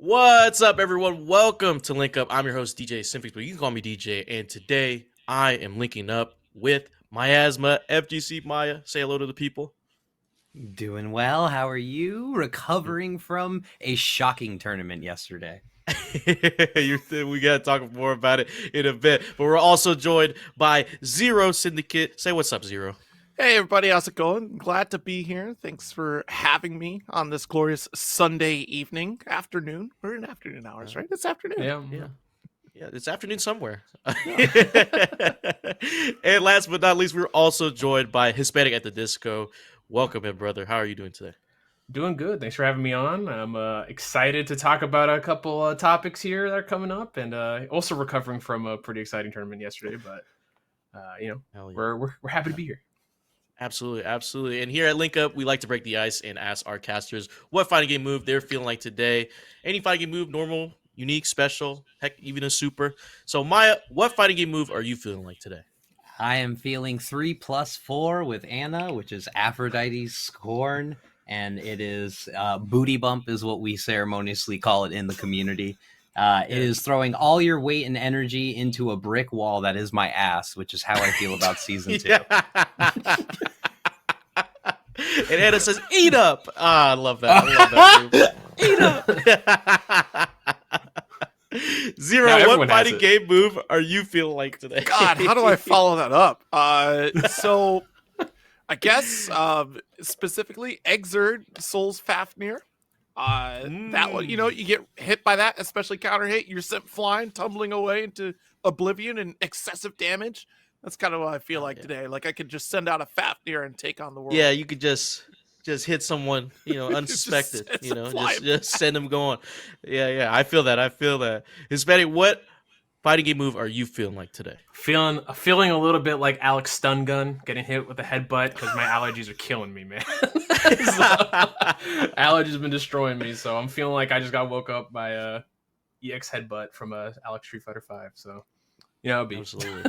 What's up, everyone? Welcome to Link Up. I'm your host, DJSymphix, but you can call me DJ. And today, I am linking up with Mayasma, FGC. Maya, say hello to the people. Doing well. How are you? Recovering from a shocking tournament yesterday. We got to talk more about it in a bit. But we're also joined by ZeroSyndicate. Say what's up, Zero. Hey everybody, how's it going? Glad to be here. Thanks for having me on this glorious Sunday evening, afternoon. We're in afternoon hours, right? It's afternoon. Yeah, it's afternoon somewhere. And last but not least, we're also joined by HispanicAtTheDisco. Welcome in, brother. How are you doing today? Doing good. Thanks for having me on. I'm excited to talk about a couple topics here that are coming up, and also recovering from a pretty exciting tournament yesterday. But we're happy to be here. Absolutely. And here at Link Up, we like to break the ice and ask our casters what fighting game move they're feeling like today. Any fighting game move, normal, unique, special, heck, even a super. So, Maya, what fighting game move are you feeling like today? I am feeling 3+4 with Anna, which is Aphrodite's Scorn, and it is booty bump is what we ceremoniously call it in the community. It is throwing all your weight and energy into a brick wall that is my ass, which is how I feel about season 2. And Anna says, "Eat up." I love that. I love that move. Eat up. Zero, what fighting game move are you feeling like today? God, how do I follow that up? So I guess specifically Exert Souls Fafnir. That one, you get hit by that, especially counter hit, you're sent flying, tumbling away into oblivion and excessive damage. That's kind of what I feel like today. Like I could just send out a Fafnir and take on the world. Yeah, you could just hit someone, unsuspected, just send them going. Yeah, I feel that. Hispanic, what fighting game move are you feeling like today? Feeling a little bit like Alex Stun Gun, getting hit with a headbutt because my allergies are killing me, man. Allergies have been destroying me, so I'm feeling like I just got woke up by a EX headbutt from Alex Street Fighter 5. So it'll be absolutely.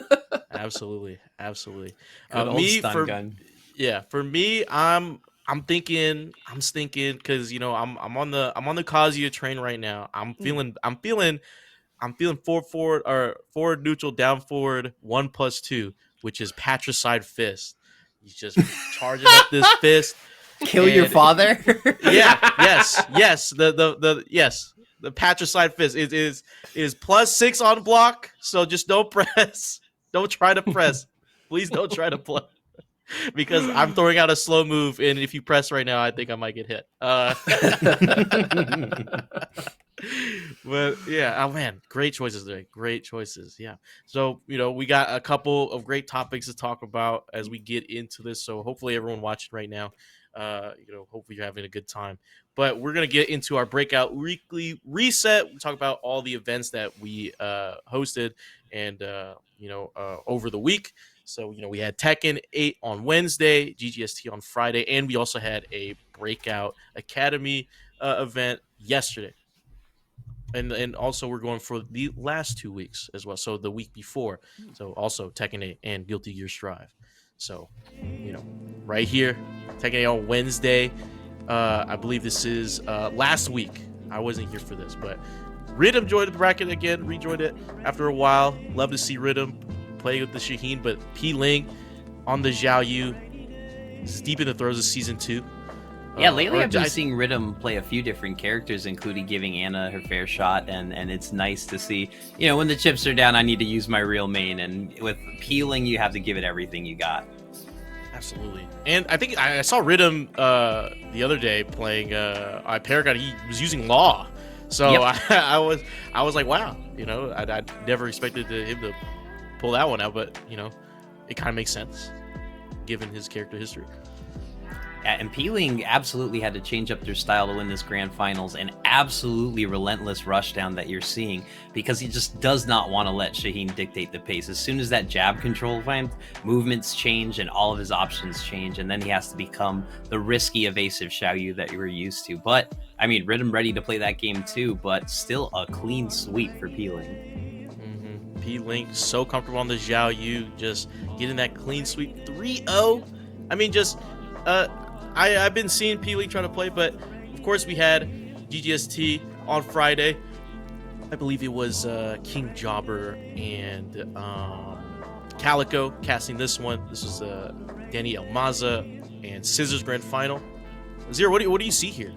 Good old stun gun. Yeah, for me, I'm thinking because I'm on the Kazuya train right now. I'm feeling forward neutral down forward 1+2, which is patricide fist. He's just charging up this fist. Kill your father. Yes. The patricide fist is +6 on block. So just don't press. Don't try to press. Please don't try to play. Because I'm throwing out a slow move, and if you press right now, I think I might get hit. But yeah, oh man, great choices today. Great choices. Yeah. So, we got a couple of great topics to talk about as we get into this. So hopefully everyone watching right now, hopefully you're having a good time. But we're going to get into our breakout weekly reset. We talk about all the events that we hosted and, over the week. So, we had Tekken 8 on Wednesday, GGST on Friday, and we also had a Breakout Academy event yesterday. And also we're going for the last 2 weeks as well. So the week before. So also Tekken 8 and Guilty Gear Strive. So, right here, Tekken 8 on Wednesday. I believe this is last week. I wasn't here for this, but Rhythm joined the bracket again, rejoined it after a while. Love to see Rhythm play with the Shaheen, but P Ling on the Zhao Yu is deep in the throes of season 2. Yeah, lately I've been seeing Rhythm play a few different characters, including giving Anna her fair shot, and it's nice to see, when the chips are down, I need to use my real main, and with Peeling, you have to give it everything you got. Absolutely. And I think I saw Rhythm the other day playing Paragon. He was using Law. So yep. I was like, wow, I never expected him to pull that one out, but, it kind of makes sense given his character history. And Peeling absolutely had to change up their style to win this grand finals, and absolutely relentless rushdown that you're seeing, because he just does not want to let Shaheen dictate the pace. As soon as that jab control went, movements change and all of his options change, and then he has to become the risky, evasive Xiaoyu that you were used to. But, Rhythm ready to play that game too, but still a clean sweep for Peeling. Mm-hmm. P-Link so comfortable on the Zhao Yu, just getting that clean sweep 3-0. I've been seeing P-Link trying to play, but of course we had GGST on Friday. I believe it was King Jobber and Calico casting this one. This was Danny Elmaza and Scissors Grand Final. Zero, what do you see here?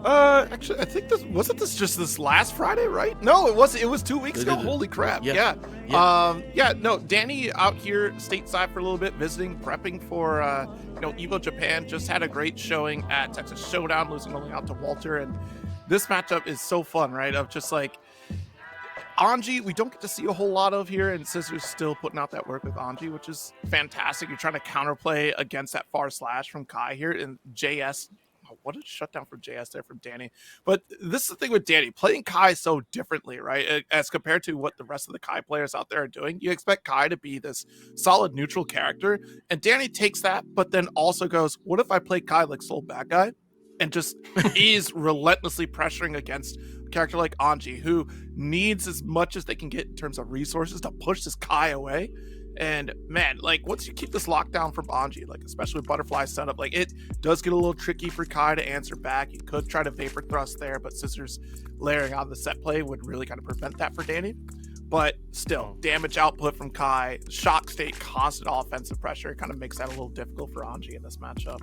Actually, I think this just this last Friday, right? No, it wasn't. It was 2 weeks ago. Holy crap! Yeah. No, Danny out here stateside for a little bit, visiting, prepping for Evo Japan. Just had a great showing at Texas Showdown, losing only out to Walter, and this matchup is so fun, right? Of just like Anji, we don't get to see a whole lot of here, and Scissors still putting out that work with Anji, which is fantastic. You're trying to counterplay against that far slash from Kai here, and JS. What a shutdown from JS there from Danny. But this is the thing with Danny, playing Kai so differently, right? As compared to what the rest of the Kai players out there are doing. You expect Kai to be this solid neutral character, and Danny takes that, but then also goes, what if I play Kai like Soul Bad Guy? And just is relentlessly pressuring against a character like Anji, who needs as much as they can get in terms of resources to push this Kai away. And man, like once you keep this lockdown from Anji, like especially with Butterfly setup, like it does get a little tricky for Kai to answer back. You could try to vapor thrust there, but Scissors layering on the set play would really kind of prevent that for Danny. But still, damage output from Kai, shock state, constant offensive pressure kind of makes that a little difficult for Anji in this matchup.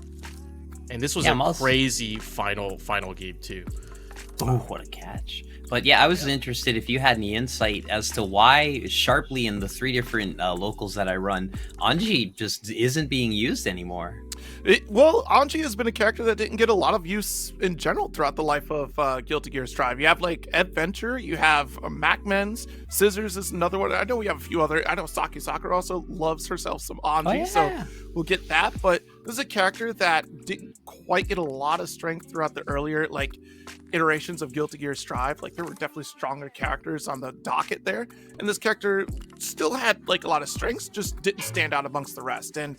And this was a crazy final game too. Oh, what a catch. But yeah, I was interested if you had any insight as to why sharply in the 3 different locals that I run, Anji just isn't being used anymore. Well, Anji has been a character that didn't get a lot of use in general throughout the life of Guilty Gear Strive. You have like Adventure, you have Macmens, Scissors is another one. I know we have a few other. I know Saki Sakura also loves herself some Anji, so we'll get that. But this is a character that didn't quite get a lot of strength throughout the earlier like iterations of Guilty Gear Strive. Like there were definitely stronger characters on the docket there, and this character still had like a lot of strengths, just didn't stand out amongst the rest. And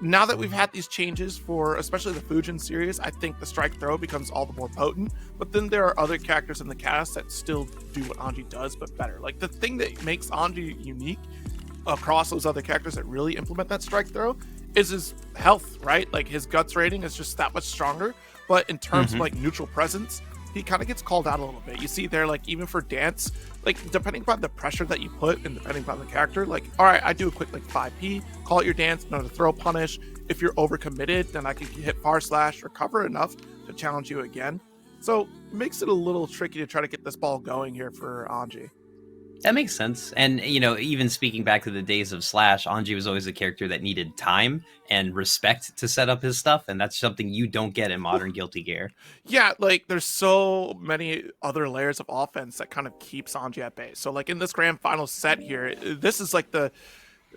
now that we've had these changes for especially the Fujin series, I think the strike throw becomes all the more potent. But then there are other characters in the cast that still do what Anji does, but better. Like the thing that makes Anji unique across those other characters that really implement that strike throw is his health, right? Like his guts rating is just that much stronger. But in terms of like neutral presence, he kind of gets called out a little bit. You see there, like even for dance, like depending upon the pressure that you put and depending upon the character, like, all right, I do a quick like 5p, call it your dance, know to throw punish. If you're overcommitted, then I can hit far slash, recover enough to challenge you again. So it makes it a little tricky to try to get this ball going here for Anji. That makes sense. And, you know, even speaking back to the days of Slash, Anji was always a character that needed time and respect to set up his stuff. And that's something you don't get in modern Guilty Gear. Yeah, like there's so many other layers of offense that kind of keeps Anji at bay. So like in this grand final set here, this is like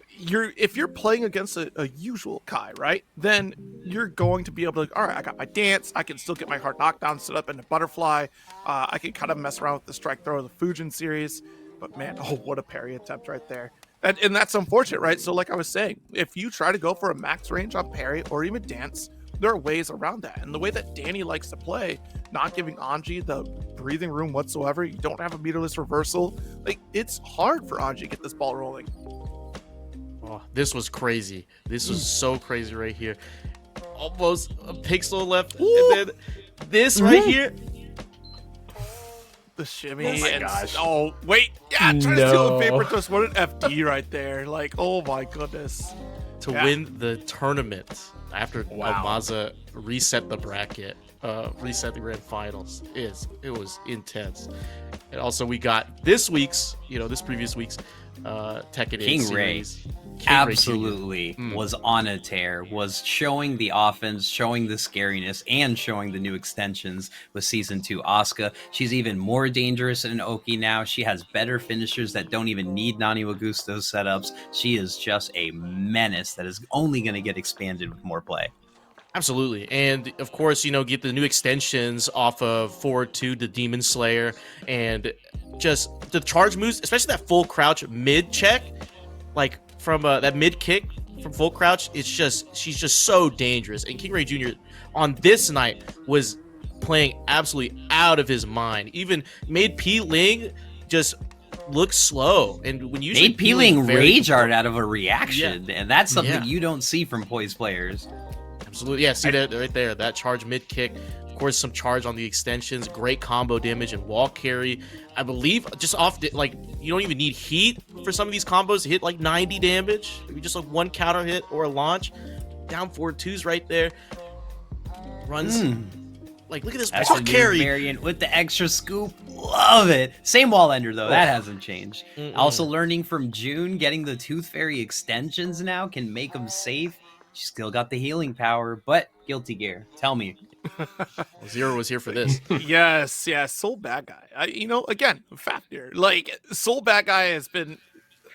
if you're playing against a usual Kai, right, then you're going to be able to, all right, I got my dance, I can still get my hard knockdown set up into Butterfly, I can kind of mess around with the strike throw of the Fujin series. But man, oh, what a parry attempt right there. And that's unfortunate, right? So like I was saying, if you try to go for a max range on parry or even dance, there are ways around that. And the way that Danny likes to play, not giving Anji the breathing room whatsoever, you don't have a meterless reversal, like it's hard for Anji to get this ball rolling. Oh, this was crazy. This was so crazy right here. Almost a pixel left. Ooh. And then this right here. The shimmy. Oh my gosh. Oh, wait. Yeah, trying to steal the paper twist. What an FD right there. Like, oh my goodness. To win the tournament after Almaza reset the bracket, reset the grand finals. It was intense. And also we got this previous week's Tekken King series. Ray absolutely was on a tear, was showing the offense, showing the scariness, and showing the new extensions with Season 2 Asuka. She's even more dangerous in Oki now. She has better finishers that don't even need Nani Wagusto's setups. She is just a menace that is only going to get expanded with more play. Absolutely. And of course, get the new extensions off of Forward 2, the Demon Slayer, and just the charge moves, especially that full crouch mid check, like from that mid kick from full crouch. She's just so dangerous. And King Ray Jr. on this night was playing absolutely out of his mind. Even made P Ling just look slow, and when you made P Ling rage art out of a reaction, and that's something you don't see from poised players. Absolutely, yeah. See that right there, that charge mid kick. Of course, some charge on the extensions, great combo damage and wall carry. I believe just off like you don't even need heat for some of these combos to hit like 90 damage. Maybe just like one counter hit or a launch. Down 4-2s right there. Runs like look at this That's wall a new carry variant with the extra scoop. Love it. Same wall ender though. That hasn't changed. Also learning from June, getting the Tooth Fairy extensions now can make them safe. She still got the healing power, but Guilty Gear. Tell me. Zero was here for this. Yes, Soul Bad Guy. Again, Fafnir. Like, Soul Bad Guy has been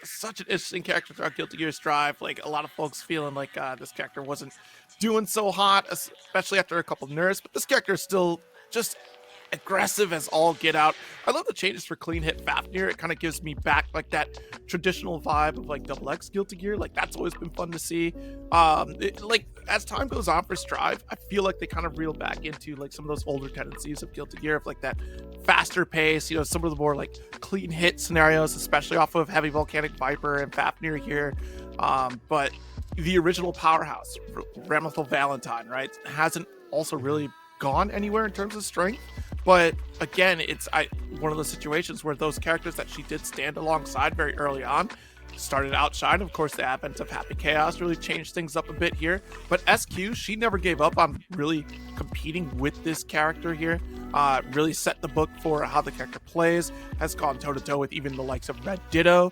such an interesting character throughout Guilty Gear's Drive. Like, a lot of folks feeling like this character wasn't doing so hot, especially after a couple nerfs, but this character is still just aggressive as all get out. I love the changes for clean hit Fafnir. It kind of gives me back like that traditional vibe of like Double X Guilty Gear. Like that's always been fun to see. Like as time goes on for Strive, I feel like they kind of reel back into like some of those older tendencies of Guilty Gear of like that faster pace, some of the more like clean hit scenarios, especially off of Heavy Volcanic Viper and Fafnir here. But the original powerhouse, Ramlethal Valentine, right, hasn't also really gone anywhere in terms of strength. But again, it's one of those situations where those characters that she did stand alongside very early on started outshine. Of course, the advent of Happy Chaos really changed things up a bit here. But SQ, she never gave up on really competing with this character here. Really set the book for how the character plays, has gone toe-to-toe with even the likes of Red Ditto.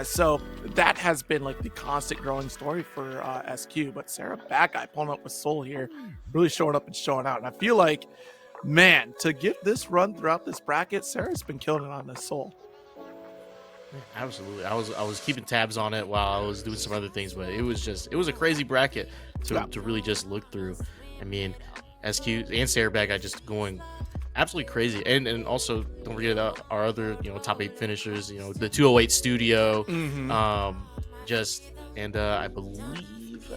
So that has been like the constant growing story for SQ. But Sarah Bad Guy pulling up with Soul here, really showing up and showing out. And I feel like, man, to get this run throughout this bracket, Sarah's been killing it on this Soul. Absolutely. I was keeping tabs on it while I was doing some other things, but it was a crazy bracket to really just look through. I mean, SQ and Sarah Bad Guy just going absolutely crazy. And also don't forget our other, top 8 finishers, the 208 Studio, I believe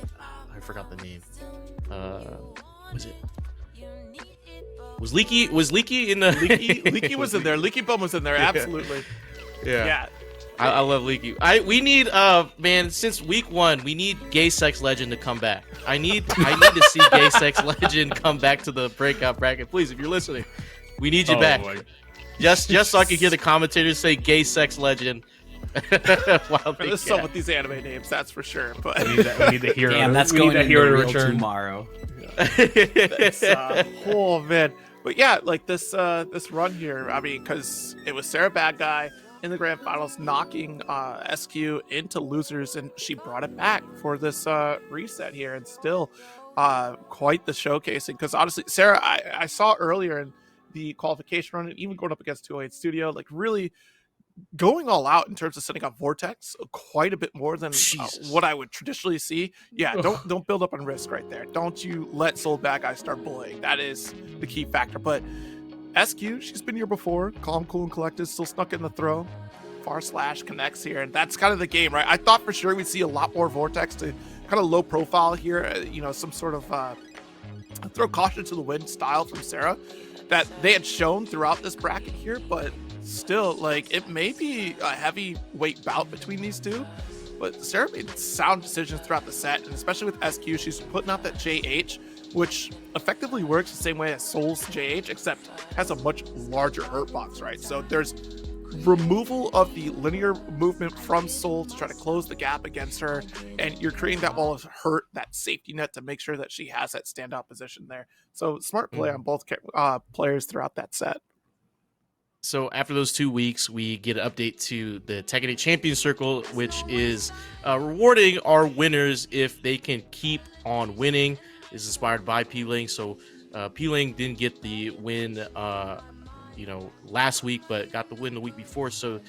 I forgot the name. Was Leaky in the Leaky was in there. Leaky Bum was in there, absolutely. Yeah. I love Leaky. We need man, since week 1, we need Gay Sex Legend to come back. I need to see Gay Sex Legend come back to the breakout bracket. Please, if you're listening, we need you back. Just so I can hear the commentators say Gay Sex Legend. There's some with these anime names, that's for sure. But we need the hero. Damn, that's going to return tomorrow. Oh man. But yeah, like this run here, I mean, because it was Sarah Bad Guy in the grand finals knocking SQ into losers, and she brought it back for this reset here, and still quite the showcasing. Because honestly, Sarah, I saw earlier in the qualification run, and even going up against 208 Studio, like really going all out in terms of setting up Vortex quite a bit more than what I would traditionally see. Yeah, don't build up on risk right there. Don't you let Soul Bad Guy start bullying. That is the key factor. But SQ, she's been here before. Calm, cool, and collected. Still stuck in the throw. Far slash connects here, and that's kind of the game, right? I thought for sure we'd see a lot more Vortex to kind of low profile here. Some sort of throw caution to the wind style from Sarah that they had shown throughout this bracket here, but still, like, it may be a heavyweight bout between these two, but Sarah made sound decisions throughout the set, and especially with SQ, she's putting out that JH, which effectively works the same way as Soul's JH, except has a much larger hurt box, right? So there's removal of the linear movement from Soul to try to close the gap against her, and you're creating that wall of hurt, that safety net to make sure that she has that standout position there. So smart play on both players throughout that set. So after those 2 weeks, we get an update to the TEKKEN Champion Circle, which is rewarding our winners if they can keep on winning. It's inspired by P-Ling. So P-Ling didn't get the win last week, but got the win the week before. So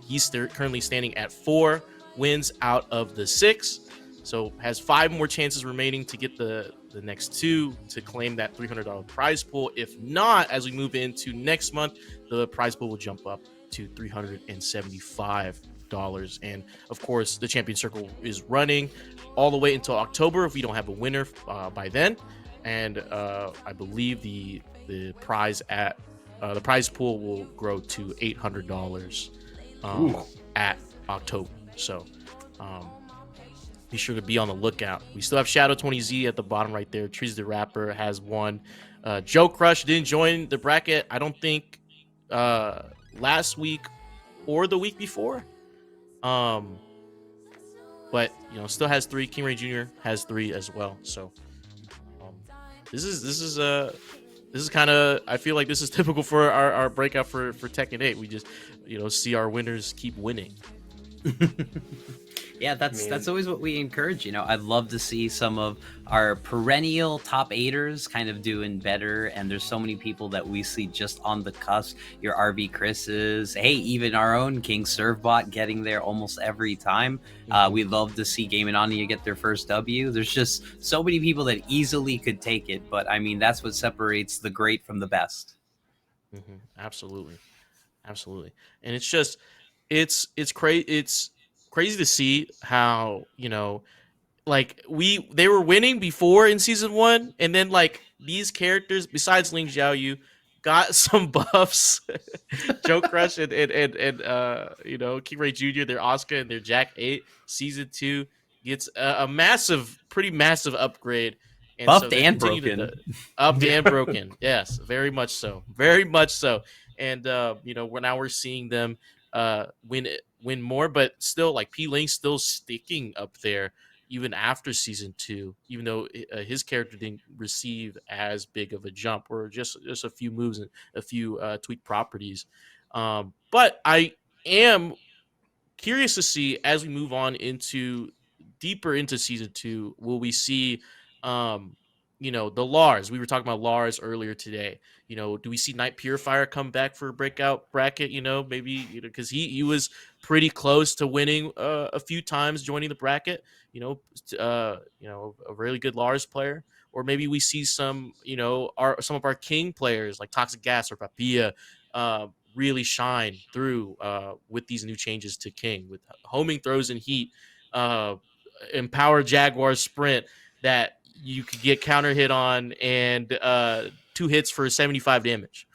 he's currently standing at 4 wins out of the 6. So has 5 more chances remaining to get the next 2 to claim that $300 prize pool. If not, as we move into next month, the prize pool will jump up to $375. And of course, the Champion Circle is running all the way until October if we don't have a winner by then. And I believe the prize pool will grow to $800 at October. So be sure to be on the lookout. We still have Shadow 20Z at the bottom right there. Trees the Rapper has won Joe Crush didn't join the bracket, I don't think, last week or the week before. But still has 3. King Ray Jr. has 3 as well. So this is kind of, I feel like this is typical for our breakout for Tekken 8. We just see our winners keep winning. Yeah, that's always what we encourage. I'd love to see some of our perennial top 8ers kind of doing better. And there's so many people that we see just on the cusp. Your RB Chris's, hey, even our own King Servbot getting there almost every time. We'd love to see Game and Anya get their first W. There's just so many people that easily could take it. But I mean, that's what separates the great from the best. Absolutely. And it's just, it's crazy to see how like they were winning before in season 1, and then like these characters besides Ling Xiaoyu got some buffs. Joe Crush and King Ray Jr., their Oscar and their Jack 8 season 2 gets a pretty massive upgrade. And buffed and broken. Upped and broken. Yes, very much so. And we're seeing them win more, but still, like, P-Link still sticking up there even after season 2, even though his character didn't receive as big of a jump, or just a few moves and a few tweaked properties. But I am curious to see, as we move on deeper into season 2, will we see the Lars? We were talking about Lars earlier today. Do we see Night Purifier come back for a breakout bracket? Maybe because he was pretty close to winning a few times joining the bracket. A really good Lars player, or maybe we see some some of our King players like Toxic Gas or Papilla really shine through with these new changes to King, with homing throws and heat, empower Jaguar sprint that you could get counter hit on, and 2 hits for 75 damage.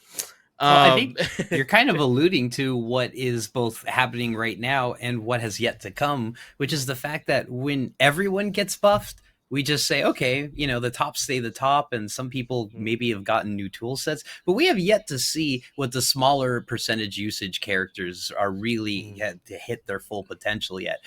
I think you're kind of alluding to what is both happening right now and what has yet to come, which is the fact that when everyone gets buffed, we just say, okay, the top stay the top, and some people maybe have gotten new tool sets, but we have yet to see what the smaller percentage usage characters are really to hit their full potential yet.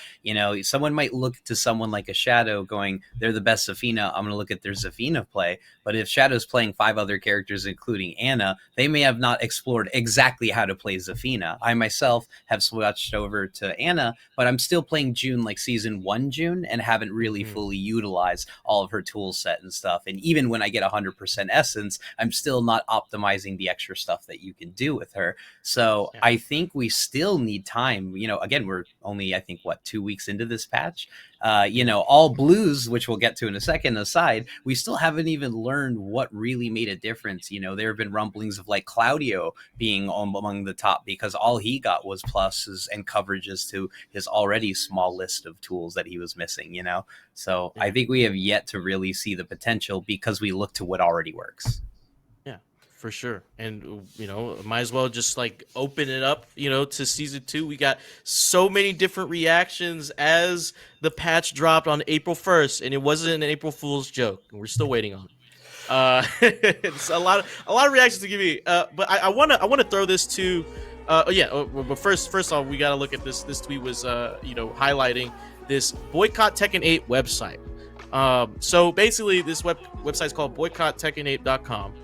Someone might look to someone like a Shadow going, they're the best Zafina, I'm going to look at their Zafina play. But if Shadow's playing 5 other characters, including Anna, they may have not explored exactly how to play Zafina. I myself have switched over to Anna, but I'm still playing June like season 1 June, and haven't really fully utilized all of her tool set and stuff. And even when I get 100% essence, I'm still not optimizing the extra stuff that you can do with her. So I think we still need time. Again, we're only, I think, 2 weeks into this patch. All blues, which we'll get to in a second aside, we still haven't even learned what really made a difference. There have been rumblings of like Claudio being among the top because all he got was pluses and coverages to his already small list of tools that he was missing, So I think we have yet to really see the potential because we look to what already works. For sure. And, might as well just like open it up, to season 2. We got so many different reactions as the patch dropped on April 1st, and it wasn't an April Fool's joke. And we're still waiting on it. It's a lot of reactions to give me. But I want to throw this to, but first off, we got to look at this. This tweet was, highlighting this Boycott Tekken 8 website. So basically this website is called BoycottTekken8.com.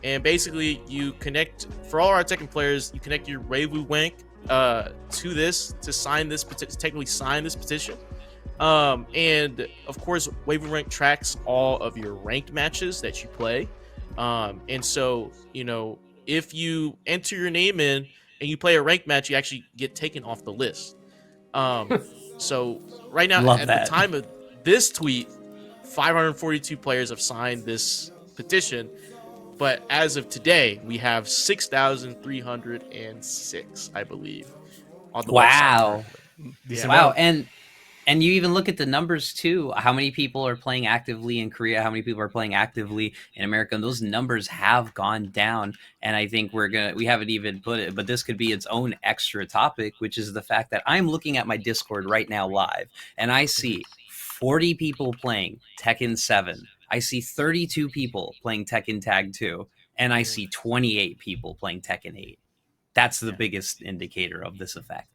And basically, you connect, for all our Tekken players, you connect your Weiwu Wank to this to sign this, technically sign this petition. And of course, Weiwu Rank tracks all of your ranked matches that you play. And so, if you enter your name in and you play a ranked match, you actually get taken off the list. So right now, the time of this tweet, 542 players have signed this petition. But as of today, we have 6,306, I believe, on the website. Wow. And you even look at the numbers too. How many people are playing actively in Korea? How many people are playing actively in America? And those numbers have gone down. And I think we haven't even put it, but this could be its own extra topic, which is the fact that I'm looking at my Discord right now live, and I see 40 people playing Tekken 7 I see 32 people playing Tekken Tag 2, and I see 28 people playing Tekken 8. That's the biggest indicator of this effect.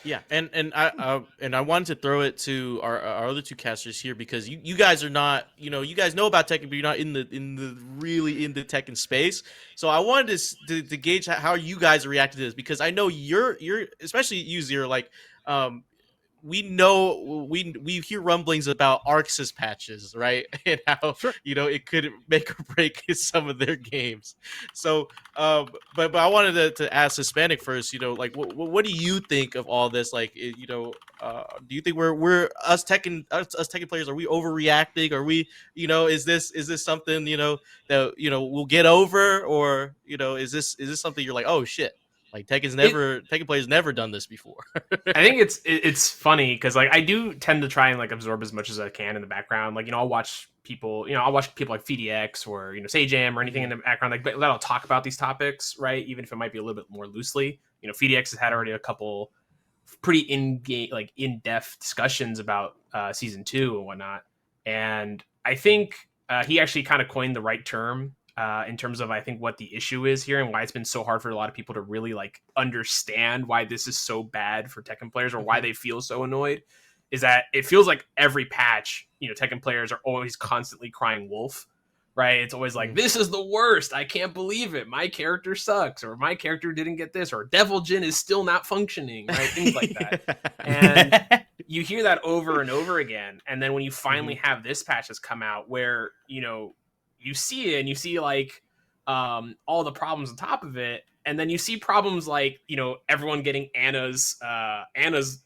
Yeah, and I wanted to throw it to our other two casters here, because you guys are not, you guys know about Tekken, but you're not in the really in the Tekken space. So I wanted to gauge how you guys reacted to this, because I know you're especially you, Zero, like we know we hear rumblings about Arxis patches, right? And how it could make or break some of their games. So, but I wanted to ask Hispanic first. Like what do you think of all this? Like, do you think we're us Tekken players? Are we overreacting? Are we, is this something that we'll get over, or is this something you're like, oh shit? Like Tekken players never done this before. I think it's funny because like I do tend to try and like absorb as much as I can in the background. Like I'll watch people, like FDX or SageM or anything in the background, like that'll talk about these topics, right? Even if it might be a little bit more loosely. FDX has had already a couple pretty in-depth discussions about season 2 and whatnot, and I think he actually kind of coined the right term. In terms of, I think, what the issue is here and why it's been so hard for a lot of people to really like understand why this is so bad for Tekken players, or why they feel so annoyed, is that it feels like every patch, Tekken players are always constantly crying wolf, right? It's always like, this is the worst. I can't believe it. My character sucks, or my character didn't get this, or Devil Jin is still not functioning, right? Things like that. And you hear that over and over again. And then when you finally have this patch that's come out where, you see it and you see like all the problems on top of it, and then you see problems like everyone getting Anna's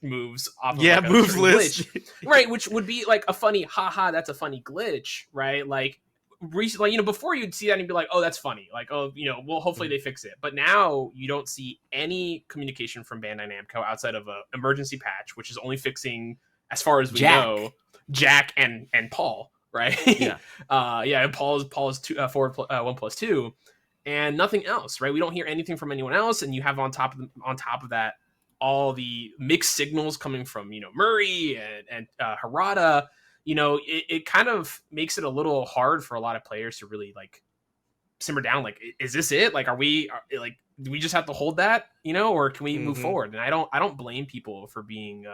moves off of like a moves list glitch, right? Which would be like a funny haha, that's a funny glitch, right? Like recently, before you'd see that and you'd be like, oh, that's funny, like, oh, well, hopefully they fix it. But now you don't see any communication from Bandai Namco outside of a emergency patch, which is only fixing, as far as we know, Jack and Paul. Right. Yeah. And Paul is 1+2, and nothing else. Right. We don't hear anything from anyone else, and you have on top of that all the mixed signals coming from Murray and Harada. It kind of makes it a little hard for a lot of players to really like simmer down. Like, is this it? Like, do we just have to hold that? Or can we move forward? And I don't blame people for being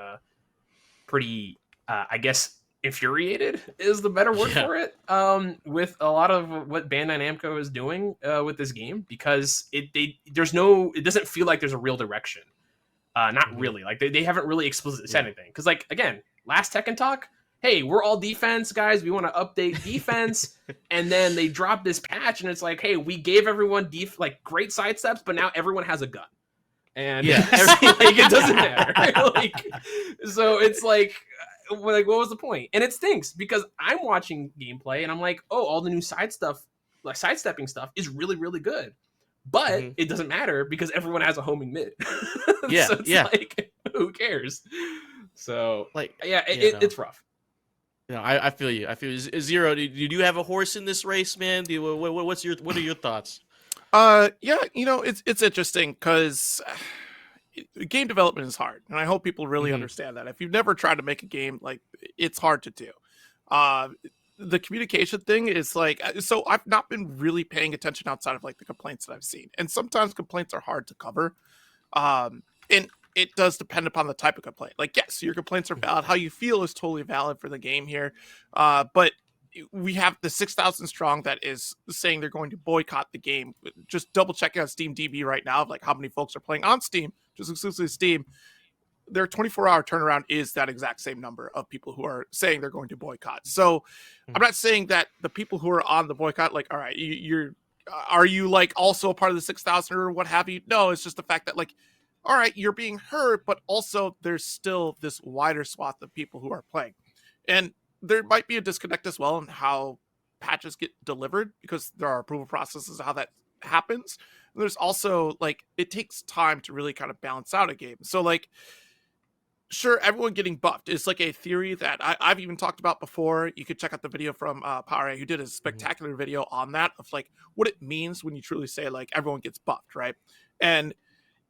pretty, I guess, infuriated is the better word for it, with a lot of what Bandai Namco is doing with this game, because it doesn't feel like there's a real direction. Not really. Like they haven't really explicitly said anything, because like, again, last Tekken Talk, hey, we're all defense guys, we want to update defense. And then they drop this patch and it's like, hey, we gave everyone great sidesteps, but now everyone has a gun. And it doesn't matter. So it's like, what was the point? And it stinks, because I'm watching gameplay and I'm like, oh, all the new sidestepping stuff is really, really good, but it doesn't matter because everyone has a homing mid. So it's like, who cares? So it's rough. I feel you. Zero, do you have a horse in this race, man? What are your thoughts? It's interesting because game development is hard, and I hope people really understand that. If you've never tried to make a game, like, it's hard to do. The communication thing is like, so I've not been really paying attention outside of like the complaints that I've seen, and sometimes complaints are hard to cover, and it does depend upon the type of complaint. Like, yes, your complaints are valid. How you feel is totally valid for the game here, but we have the 6,000 strong that is saying they're going to boycott the game. Just double checking on Steam DB right now of like how many folks are playing on Steam, just exclusively Steam. Their 24-hour turnaround is that exact same number of people who are saying they're going to boycott. So I'm not saying that the people who are on the boycott, like, all right, are you like also a part of the 6,000 or what have you? No, it's just the fact that like, all right, you're being heard, but also there's still this wider swath of people who are playing. And there might be a disconnect as well in how patches get delivered, because there are approval processes, how that happens. And there's also like, it takes time to really kind of balance out a game. So like, sure, everyone getting buffed is like a theory that I've even talked about before. You could check out the video from Power, who did a spectacular video on that, of like what it means when you truly say like everyone gets buffed, right? And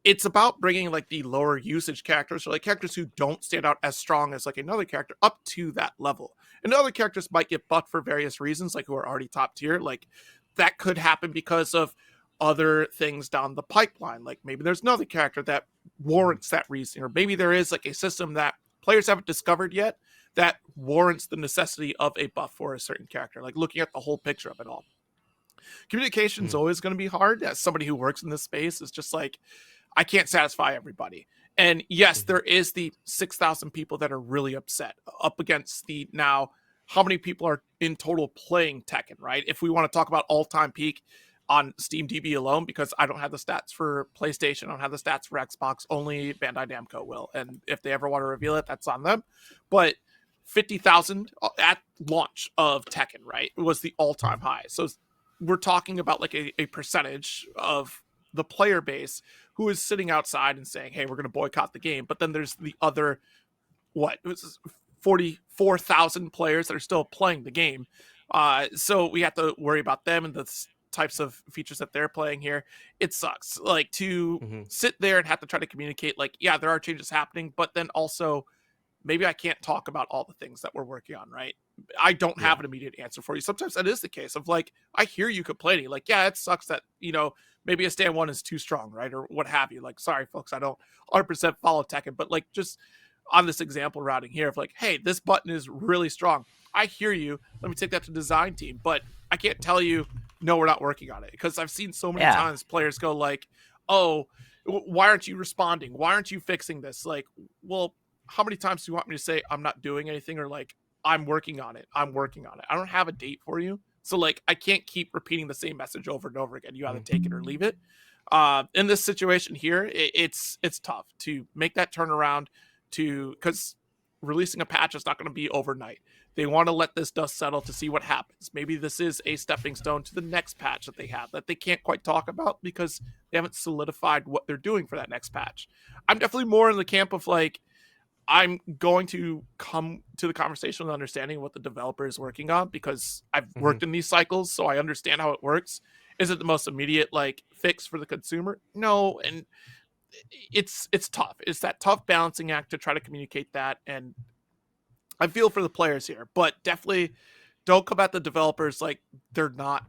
it's about bringing like the lower usage characters, or like characters who don't stand out as strong as like another character, up to that level. And other characters might get buffed for various reasons, like who are already top tier. Like that could happen because of other things down the pipeline. Like maybe there's another character that warrants that reason, or maybe there is like a system that players haven't discovered yet that warrants the necessity of a buff for a certain character. Like looking at the whole picture of it all. Communication is always going to be hard. As somebody who works in this space, is just like, I can't satisfy everybody. And yes, there is the 6,000 people that are really upset up against the now, how many people are in total playing Tekken, right? If we want to talk about all-time peak on Steam DB alone, because I don't have the stats for PlayStation, I don't have the stats for Xbox, only Bandai Namco will. And if they ever want to reveal it, that's on them. But 50,000 at launch of Tekken, right? It was the all-time high. So we're talking about like a percentage of the player base who is sitting outside and saying, hey, we're going to boycott the game. But then there's the other, what, it was 44,000 players that are still playing the game. So we have to worry about them and the types of features that they're playing here. It sucks. Like to sit there and have to try to communicate, like, yeah, there are changes happening, but then also maybe I can't talk about all the things that we're working on, right? I don't have an immediate answer for you. Sometimes that is the case of like, I hear you complaining, like, yeah, it sucks that, you know, maybe a stand 1 is too strong, right? Or what have you. Like, sorry, folks, I don't 100% follow Tekken, but like just on this example routing here of like, hey, this button is really strong. I hear you. Let me take that to design team, but I can't tell you, no, we're not working on it. Because I've seen so many times players go like, oh, why aren't you responding? Why aren't you fixing this? Like, well, how many times do you want me to say I'm not doing anything, or like, I'm working on it? I'm working on it. I don't have a date for you. So like, I can't keep repeating the same message over and over again. You either take it or leave it. In this situation here, it's tough to make that turnaround because releasing a patch is not going to be overnight. They want to let this dust settle to see what happens. Maybe this is a stepping stone to the next patch that they have that they can't quite talk about because they haven't solidified what they're doing for that next patch. I'm definitely more in the camp of like, I'm going to come to the conversation with understanding what the developer is working on, because I've worked in these cycles, so I understand how it works. Is it the most immediate like fix for the consumer? No, and it's tough. It's that tough balancing act to try to communicate that, and I feel for the players here, but definitely don't come at the developers like they're not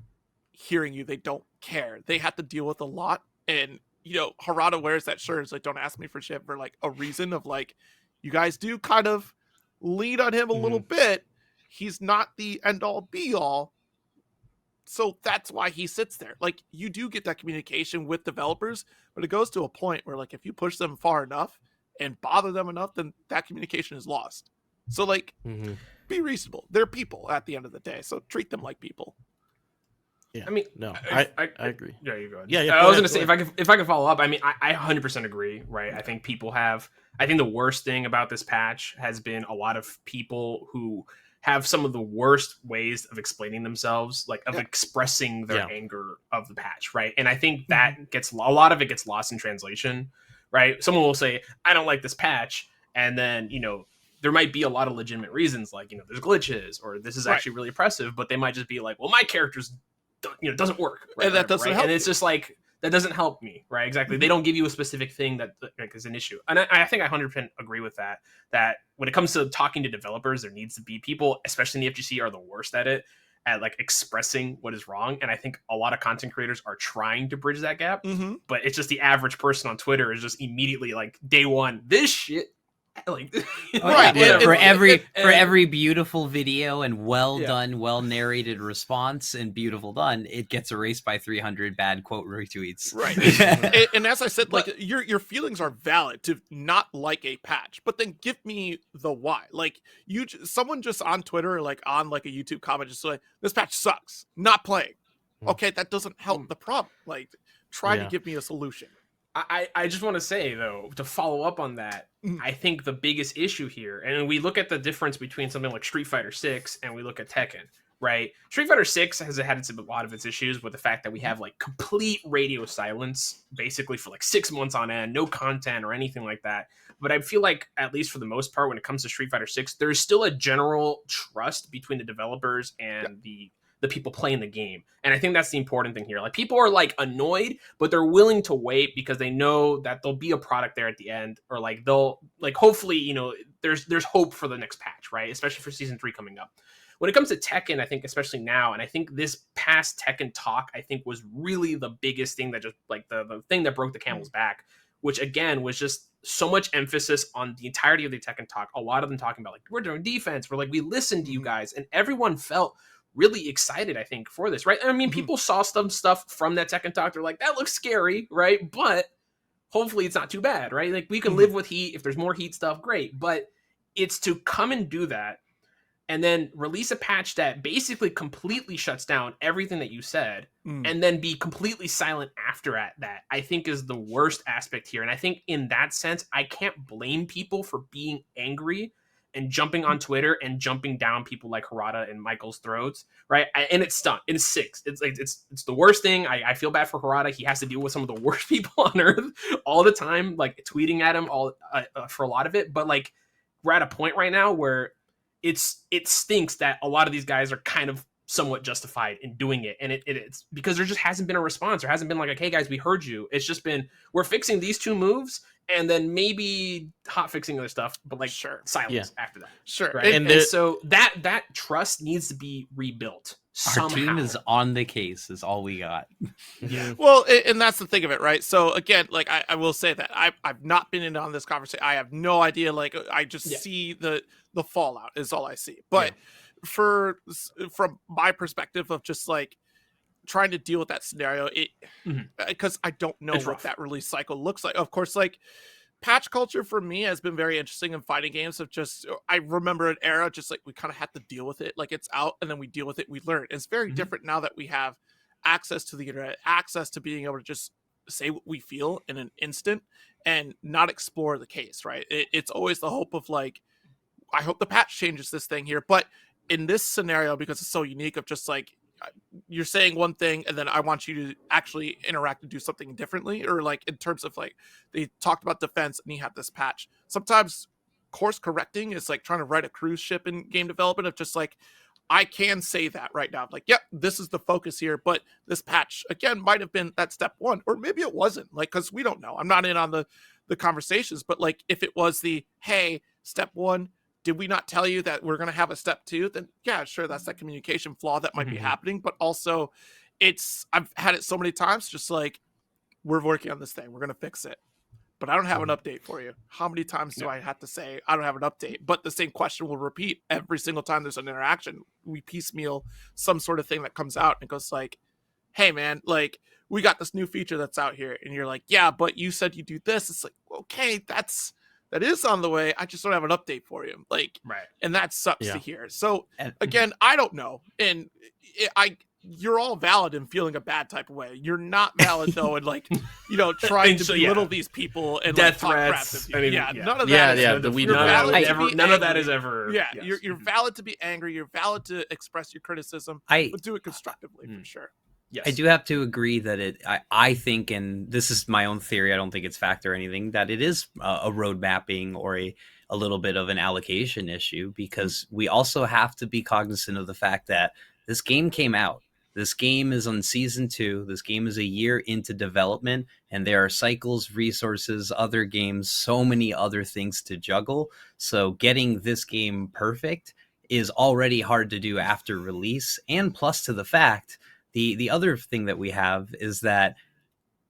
hearing you. They don't care. They have to deal with a lot, and you know, Harada wears that shirt. It's like, don't ask me for shit, for like a reason of like, you guys do kind of lean on him a little bit. He's not the end all be all. So that's why he sits there. Like, you do get that communication with developers, but it goes to a point where like, if you push them far enough and bother them enough, then that communication is lost. So like, be reasonable. They're people at the end of the day. So treat them like people. Yeah. I mean, no, I agree. Yeah, you go ahead. Yeah, I was gonna say, if I could follow up, I mean, I 100% agree, right? I think I think the worst thing about this patch has been a lot of people who have some of the worst ways of explaining themselves, like of expressing their anger of the patch, right? And I think that a lot of it gets lost in translation, right? Someone will say, I don't like this patch, and then, you know, there might be a lot of legitimate reasons, like, you know, there's glitches, or this is actually really oppressive, but they might just be like, well, my character's, you know, doesn't work, right? And that doesn't help. And it's just like, that doesn't help me, right? Exactly. They don't give you a specific thing that like, is an issue. And I think I 100% agree with that when it comes to talking to developers, there needs to be people, especially in the FGC, are the worst at it, at like expressing what is wrong. And I think a lot of content creators are trying to bridge that gap, but it's just the average person on Twitter is just immediately like, day one, this shit, like, for every beautiful video and well done, well narrated response and beautiful done, it gets erased by 300 bad quote retweets. Right. And as I said, like, your feelings are valid to not like a patch, but then give me the why. Like, someone just on Twitter, or like on like a YouTube comment, just like, this patch sucks, not playing. Okay, that doesn't help the problem. Like, try to give me a solution. I just want to say, though, to follow up on that, I think the biggest issue here, and we look at the difference between something like Street Fighter 6 and we look at Tekken, right? Street Fighter 6 has had a lot of its issues with the fact that we have like complete radio silence basically for like 6 months on end, no content or anything like that. But I feel like, at least for the most part, when it comes to Street Fighter 6, there's still a general trust between the developers and the the people playing the game. And I think that's the important thing here. Like, people are like annoyed, but they're willing to wait because they know that there'll be a product there at the end, or like they'll like, hopefully, you know, there's hope for the next patch, right? Especially for season 3 coming up. When it comes to Tekken, I think especially now, and I think this past Tekken talk, I think was really the biggest thing that just like the thing that broke the camel's back, which again was just so much emphasis on the entirety of the Tekken talk. A lot of them talking about like, we're doing defense, we're like, we listened to you guys, and everyone felt really excited, I think, for this, right? I mean, people saw some stuff from that Tekken talk, they're like, that looks scary, right? But hopefully it's not too bad, right? Like, we can live with heat. If there's more heat stuff, great. But it's to come and do that and then release a patch that basically completely shuts down everything that you said, and then be completely silent after that, I think is the worst aspect here. And I think in that sense, I can't blame people for being angry and jumping on Twitter and jumping down people like Harada and Michael's throats, right? And it's stunk. It's sick. It's like it's the worst thing. I feel bad for Harada. He has to deal with some of the worst people on earth all the time, like tweeting at him all for a lot of it. But like, we're at a point right now where it stinks that a lot of these guys are kind of somewhat justified in doing it, and it's because there just hasn't been a response. There hasn't been like, hey guys, we heard you. It's just been, we're fixing these 2 moves and then maybe hot fixing other stuff, but like, silence after that. Right? And so that trust needs to be rebuilt somehow. Our team is on the case is all we got. Well, and that's the thing of it, right? So again, like, I will say that I've not been in on this conversation. I have no idea. Like, I just see the fallout is all I see. But from my perspective of just like trying to deal with that scenario, because I don't know what that release cycle looks like. Of course, like, patch culture for me has been very interesting in fighting games. Of just, I remember an era just like we kind of had to deal with it. Like, it's out and then we deal with it. We learn. It's very different now that we have access to the internet, access to being able to just say what we feel in an instant and not explore the case, right? It's always the hope of like, I hope the patch changes this thing here. But in this scenario, because it's so unique, of just like, you're saying one thing and then I want you to actually interact and do something differently, or like in terms of like, they talked about defense and you have this patch. Sometimes course correcting is like trying to write a cruise ship in game development, of just like, I can say that right now, like, yep, this is the focus here, but this patch again might have been that step 1, or maybe it wasn't, like, because we don't know. I'm not in on the conversations, but like, if it was the, hey, step 1, did we not tell you that we're going to have a step 2? Then yeah, sure, that's that communication flaw that might be happening. But also, I've had it so many times, just like, we're working on this thing, we're going to fix it, but I don't have an update for you. How many times do I have to say I don't have an update? But the same question will repeat every single time there's an interaction. We piecemeal some sort of thing that comes out and it goes like, hey man, like, we got this new feature that's out here, and you're like, yeah, but you said you do this. It's like, okay, that is on the way. I just don't have an update for you. Like, and that sucks to hear. So again, I don't know. And you're all valid in feeling a bad type of way. You're not valid though, and like, you know, trying to belittle these people and death like, threats. I mean, none of that. None of that is ever. Yeah, you're valid to be angry. You're valid to express your criticism, but do it constructively for sure. Yes. I do have to agree that I think, and this is my own theory, I don't think it's fact or anything, that it is a road mapping or a little bit of an allocation issue, because we also have to be cognizant of the fact that this game came out. This game is on season 2. This game is a year into development, and there are cycles, resources, other games, so many other things to juggle. So getting this game perfect is already hard to do after release. And plus to the fact, the other thing that we have is that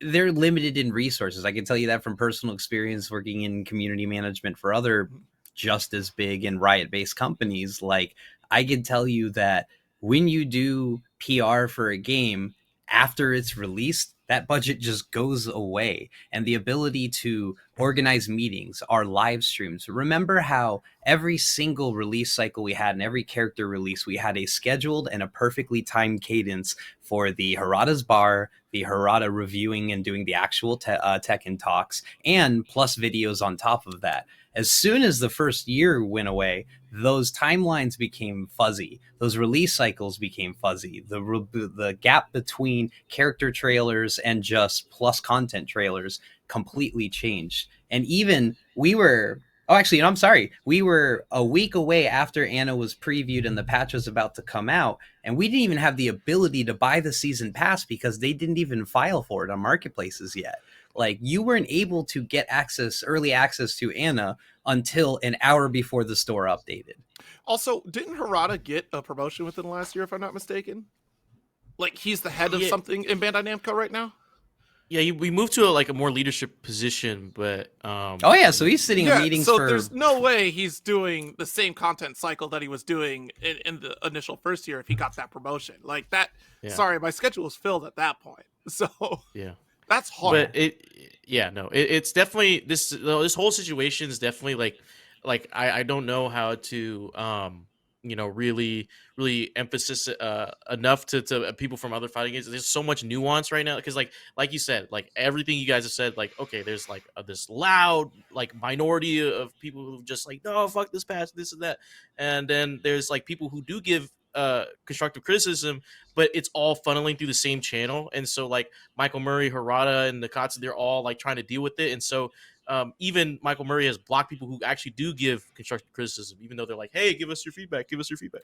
they're limited in resources. I can tell you that from personal experience working in community management for other just as big and Riot-based companies. Like, I can tell you that when you do PR for a game after it's released, that budget just goes away. And the ability to organize meetings, our live streams. Remember how every single release cycle we had and every character release, we had a scheduled and a perfectly timed cadence for the Harada's Bar, the Harada reviewing and doing the actual Tekken talks, and plus videos on top of that. As soon as the first year went away, those timelines became fuzzy. Those release cycles became fuzzy. The gap between character trailers and just plus content trailers completely changed. And even we were Oh, actually, I'm sorry. We were a week away after Anna was previewed and the patch was about to come out, and we didn't even have the ability to buy the season pass because they didn't even file for it on marketplaces yet. Like, you weren't able to get early access to Anna until an hour before the store updated. Also, didn't Harada get a promotion within the last year, if I'm not mistaken? Like, he's the head of something in Bandai Namco right now? Yeah, we moved to a more leadership position, but oh yeah, so he's sitting in meetings so for. There's no way he's doing the same content cycle that he was doing in the initial first year if he got that promotion. Like that. Yeah. Sorry, my schedule was filled at that point. So yeah, that's hard. But it's definitely this whole situation is definitely like I don't know how to really emphasis enough to people from other fighting games. There's so much nuance right now because like you said, like everything you guys have said, like okay, there's like this loud like minority of people who just like no fuck this patch, this and that, and then there's like people who do give constructive criticism, but it's all funneling through the same channel, and so like Michael Murray, Harada, and Nakatsu, they're all like trying to deal with it, and so even Michael Murray has blocked people who actually do give constructive criticism, even though they're like, "Hey, give us your feedback, give us your feedback."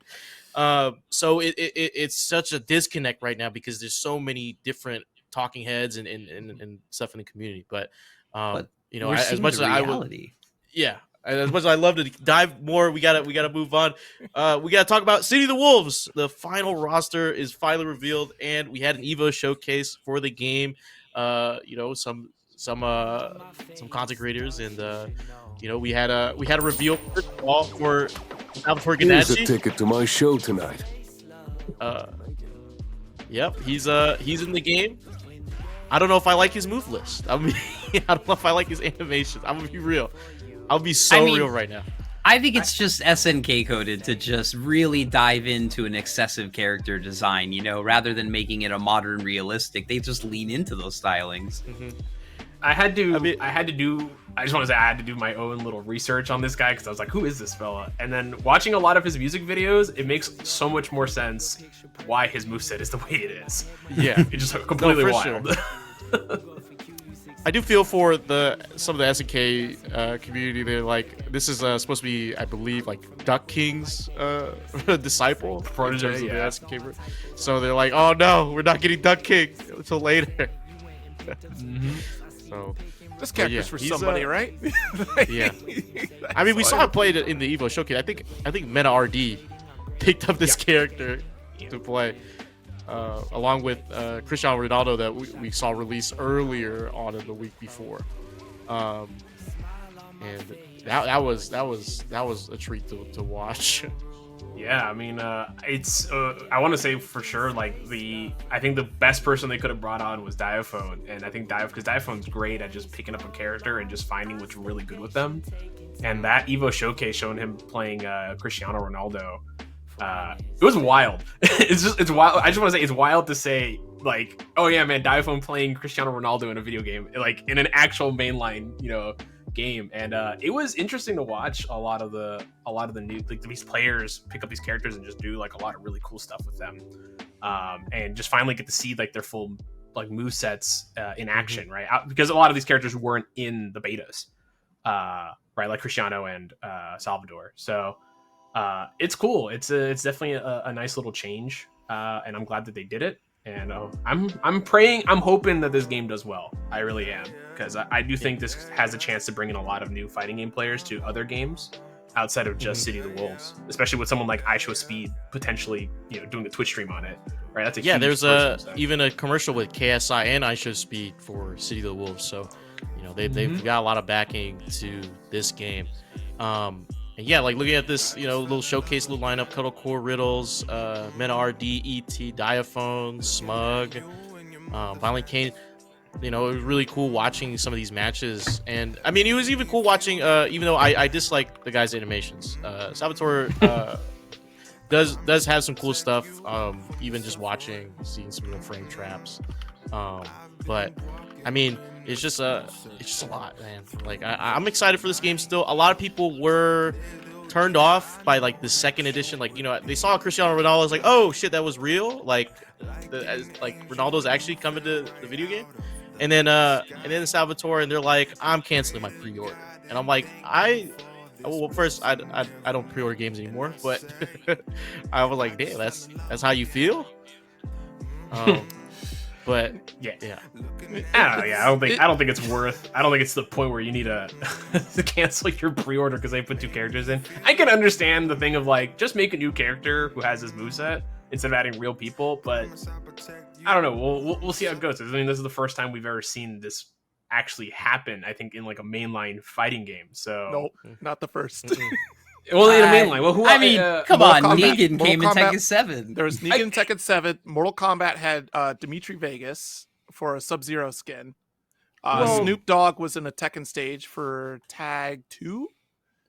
So it's such a disconnect right now because there's so many different talking heads and stuff in the community. But you know, as much as I would, yeah, as much as I love to dive more, we gotta move on. We gotta talk about City of the Wolves. The final roster is finally revealed, and we had an Evo showcase for the game. You know, some content creators, and you know, we had a reveal first of all for Ganachi. Here's a ticket to my show tonight. Yep, he's in the game. I don't know if I like his move list. I mean, I don't know if I like his animations. I'm gonna be real. I'll be real right now. I think it's just SNK coded to just really dive into an excessive character design, you know, rather than making it a modern realistic. They just lean into those stylings. Mm-hmm. I had to do my own little research on this guy because I was like, who is this fella? And then watching a lot of his music videos, it makes so much more sense why his moveset is the way it is. Yeah. It's just completely wild. Sure. I do feel for some of the SNK community. They're like, this is supposed to be, I believe, like Duck King's disciple. Protege, yeah. SNK. So they're like, oh no, we're not getting Duck King until later. Mm-hmm. So this character's for somebody, right? Yeah. I mean, we saw it played in the Evo showcase. I think Meta RD picked up this character to play. Along with Cristiano Ronaldo that we saw release earlier on in the week before, and that was a treat to watch. Yeah, I mean, it's I want to say for sure, like I think the best person they could have brought on was Diaphone, and I think because Diaphone's great at just picking up a character and just finding what's really good with them, and that Evo showcase showing him playing Cristiano Ronaldo. It was wild. It's wild. I just want to say it's wild to say like, oh yeah, man, Diaphone playing Cristiano Ronaldo in a video game, like in an actual mainline, you know, game. And it was interesting to watch a lot of the new like these players pick up these characters and just do like a lot of really cool stuff with them, and just finally get to see like their full like movesets in action, right? Because a lot of these characters weren't in the betas, right? Like Cristiano and Salvador. So. It's cool. It's definitely a nice little change, and I'm glad that they did it. And I'm hoping that this game does well. I really am, because I do think this has a chance to bring in a lot of new fighting game players to other games outside of just City of the Wolves, especially with someone like iShowSpeed potentially, you know, doing a Twitch stream on it. Right? That's a huge there's even a commercial with KSI and iShowSpeed for City of the Wolves. So, you know, they've got a lot of backing to this game. And yeah, like looking at this, you know, little showcase, little lineup, Cuddle Core, Riddles, Meta RD, ET, Diaphone, Smug, Violent Kane. You know, it was really cool watching some of these matches. And I mean, it was even cool watching, even though I dislike the guy's animations. Salvatore does have some cool stuff, even just seeing some of the frame traps. But I mean, it's just a lot, man. Like I'm excited for this game still. A lot of people were turned off by like the second edition. Like, you know, they saw Cristiano Ronaldo, was like, oh shit, that was real. Like Ronaldo's actually coming to the video game. And then Salvatore, and they're like, I'm canceling my pre-order. And I'm like, I well, first I don't pre-order games anymore, but I was like, damn, that's how you feel. But Yeah. yeah, I don't know. Yeah, I don't think it's worth. I don't think it's the point where you need to to cancel your pre-order because they put 2 characters in. I can understand the thing of like just make a new character who has his moveset instead of adding real people, but I don't know. We'll see how it goes. I mean, this is the first time we've ever seen this actually happen. I think in like a mainline fighting game. So Nope, not the first. well, in a mainline. Well, who? I mean, come Mortal on, Kombat- Negan came in Mortal Kombat- Tekken 7. There was Negan in Tekken 7. Mortal Kombat had Dimitri Vegas for a Sub-Zero skin. Whoa. Snoop Dogg was in a Tekken stage for Tag 2.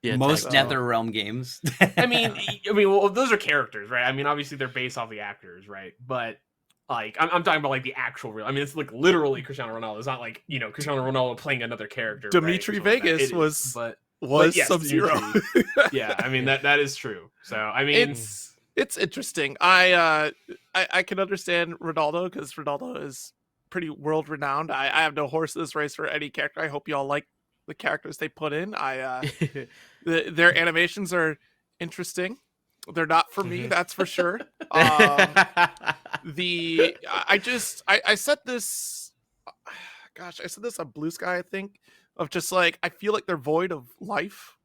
yeah. Most Tekken. NetherRealm games. I mean, well, those are characters, right? I mean, obviously they're based off the actors, right? But like, I'm talking about like the actual real. I mean, it's like literally Cristiano Ronaldo. It's not like Cristiano Ronaldo playing another character. Dimitri right? Vegas But was yes, Sub-Zero. yeah, I mean that is true. So I mean, It's interesting. I can understand Ronaldo because Ronaldo is pretty world renowned. I have no horse in this race for any character. I hope y'all like the characters they put in. Their animations are interesting. They're not for me, that's for sure. I said this. Gosh, I said this on Blue Sky. I think of just like I feel like they're void of life.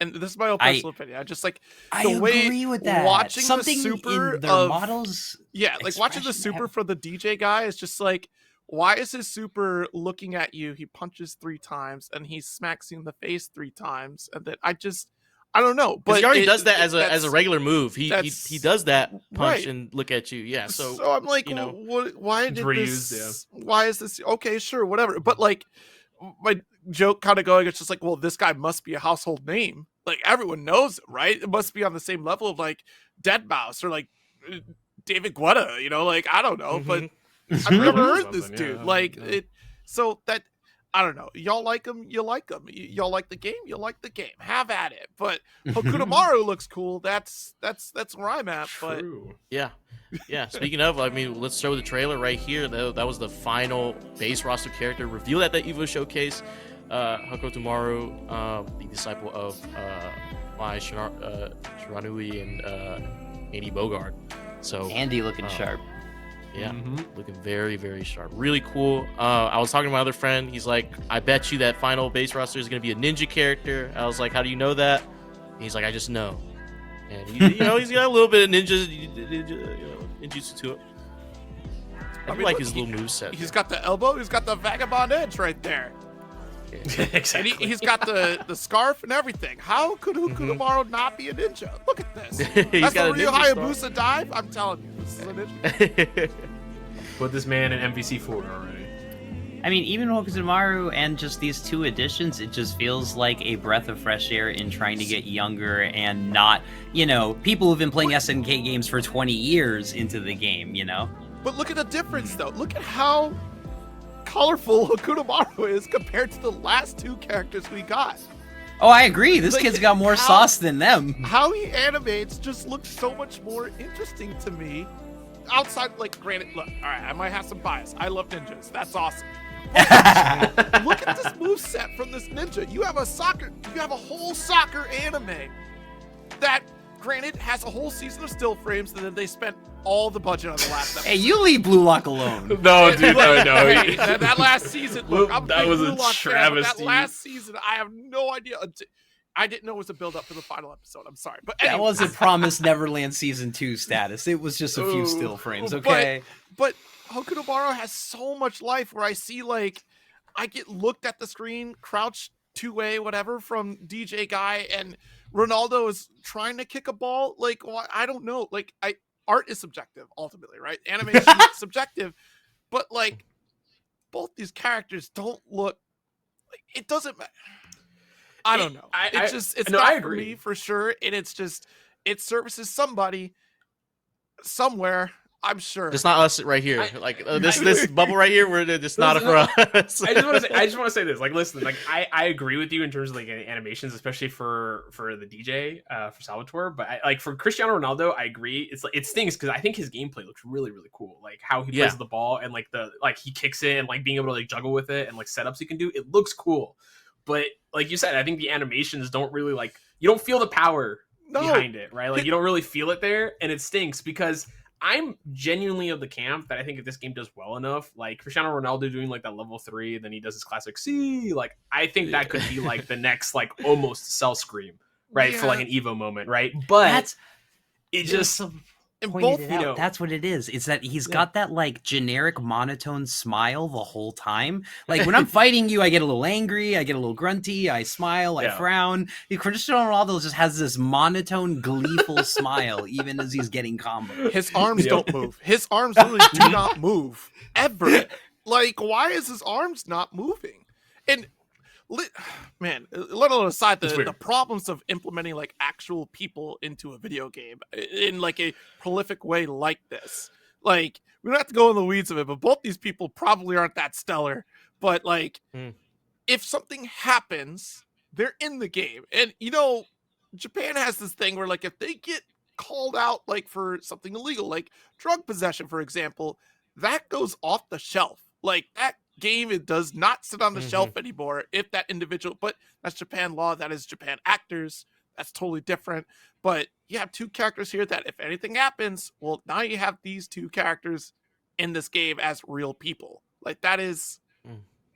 And this is my own personal opinion. I just like the way agree with that. watching Something the super in their of models. yeah, like watching the expression, super for the DJ guy is just like, why is his super looking at you? He punches 3 times and he smacks you in the face 3 times, and then I don't know. But he already does that as a regular move. He does that punch right. and look at you. Yeah. So I'm like, you know, why did reused, this? Yeah. Why is this? Okay, sure, whatever. But like, my joke kind of going, it's just like, well, this guy must be a household name. Like everyone knows it, right? It must be on the same level of like Deadmau5 or like David Guetta, like I don't know, but I've never heard this dude. It. So that I don't know. Y'all like him, you like him. Y'all like the game, you like the game. Have at it. But Hokutomaru looks cool. That's where I'm at. But yeah. Speaking of, I mean, let's show the trailer right here. That was the final base roster character revealed at the Evo showcase. Hokutomaru, the disciple of Mai Shiranui and Andy Bogard. So Andy looking sharp. Yeah, looking very, very sharp. Really cool. I was talking to my other friend. He's like, I bet you that final base roster is going to be a ninja character. I was like, how do you know that? And he's like, I just know. And he's got a little bit of ninjutsu to it. I mean, like his little moveset. He's got the elbow. He's got the vagabond edge right there. exactly. And he's got the scarf and everything. How could Hokutomaru not be a ninja? Look at this. That's the real Hayabusa dive. I'm telling you, this is a ninja. Put this man in MVC4 already. I mean, even Hokutomaru and just these 2 additions, it just feels like a breath of fresh air in trying to get younger and not, people who've been playing SNK games for 20 years into the game, But look at the difference, though. Look at how colorful Hokutomaru is compared to the last 2 characters we got. Oh, I agree. This kid's got more sauce than them. How he animates just looks so much more interesting to me. Outside, like, granted, look, all right, I might have some bias. I love ninjas. That's awesome. But look at this moveset from this ninja. You have a whole soccer anime that, granted, has a whole season of still frames, and then they spent all the budget on the last episode. Hey, you leave Blue Lock alone. No, dude, no. Hey, that last season, look, that was a travesty. travesty. That last season, I have no idea. I didn't know it was a build-up for the final episode. I'm sorry, but anyway. That wasn't Promised Neverland Season 2 status. It was just a few still frames, okay? But Hokutomaru has so much life where I see, like, I get looked at the screen, crouched 2A, whatever, from DJ Guy, and Ronaldo is trying to kick a ball. Like, I don't know. Like, art is subjective, ultimately, right? Animation is subjective, but, like, both these characters don't look, like, it doesn't matter. I don't know. It's not for me for sure. And it's just, it services somebody somewhere. I'm sure it's not us right here. This bubble right here, we're just not for us. I just want to say this. Like, listen, like I agree with you in terms of like animations, especially for the DJ for Salvatore. But for Cristiano Ronaldo, I agree. It's like it stings because I think his gameplay looks really, really cool. Like how he plays the ball and like he kicks it and like being able to like juggle with it and like setups he can do. It looks cool. but like you said, I think the animations don't really like, you don't feel the power behind it, right? Like you don't really feel it there, and it stinks because I'm genuinely of the camp that I think if this game does well enough, like Cristiano Ronaldo doing like that level 3, then he does his classic C, like I think that could be like the next like almost Cell Scream, right? For like an Evo moment, right? But it just pointed it out. That's what it is. It's that he's got that like generic monotone smile the whole time. Like when I'm fighting you, I get a little angry, I get a little grunty, I smile, I frown. Cristiano Ronaldo just has this monotone, gleeful smile, even as he's getting combo. His arms don't move. His arms literally do not move ever. Like, why is his arms not moving? And man, let alone aside the problems of implementing like actual people into a video game in like a prolific way like this. Like, we don't have to go in the weeds of it, but both these people probably aren't that stellar. But like, if something happens, they're in the game. And you know, Japan has this thing where like if they get called out like for something illegal, like drug possession, for example, that goes off the shelf. Like that game, it does not sit on the shelf anymore if that individual, but that's Japan law, that is Japan actors, that's totally different. But you have two characters here that if anything happens, well, now you have these two characters in this game as real people. Like that is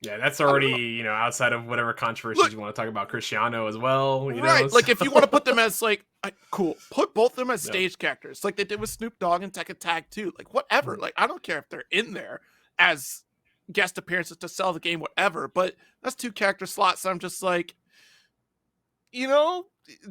that's already, you know, outside of whatever controversies you want to talk about Cristiano as well, you know? Like if you want to put them as like cool, put both of them as stage characters like they did with Snoop Dogg and Tekken Tag 2, like whatever. Like I don't care if they're in there as guest appearances to sell the game, whatever, but that's two character slots. So I'm just like, you know,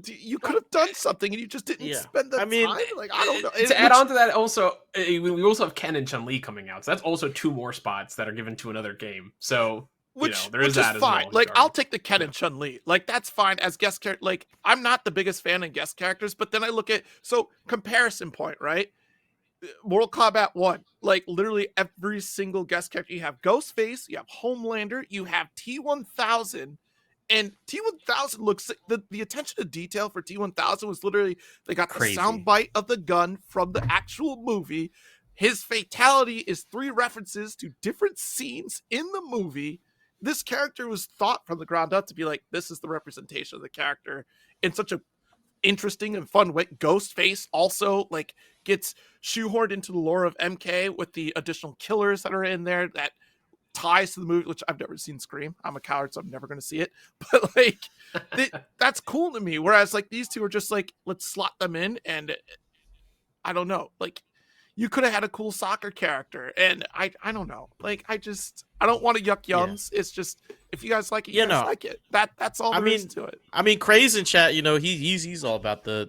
you could have done something and you just didn't spend the time. Like, I don't know. To add on to that, also, we also have Ken and Chun-Li coming out, so that's also 2 more spots that are given to another game. So, you know, there is that as fine. well. Like, I'll take the Ken and Chun-Li. Like, that's fine as guest character. Like, I'm not the biggest fan of guest characters, but then I look at, so comparison point, right? Mortal Kombat 1, like literally every single guest character. You have Ghostface, you have Homelander, you have T-1000, and T-1000 looks, the attention to detail for T-1000 was literally, they got the sound bite of the gun from the actual movie. His fatality is 3 references to different scenes in the movie. This character was thought from the ground up to be like, this is the representation of the character in such a interesting and fun way. Ghostface also like gets shoehorned into the lore of MK with the additional killers that are in there that ties to the movie, which I've never seen Scream. I'm a coward, so I'm never going to see it. But like, that's cool to me. Whereas like these two are just like, let's slot them in, and I don't know. Like, you could have had a cool soccer character, and I don't know. Like, I don't want to yuck yums. It's just, if you guys like it, you guys like it. That's all there is to it. I mean, Craze in chat, you know, he's all about the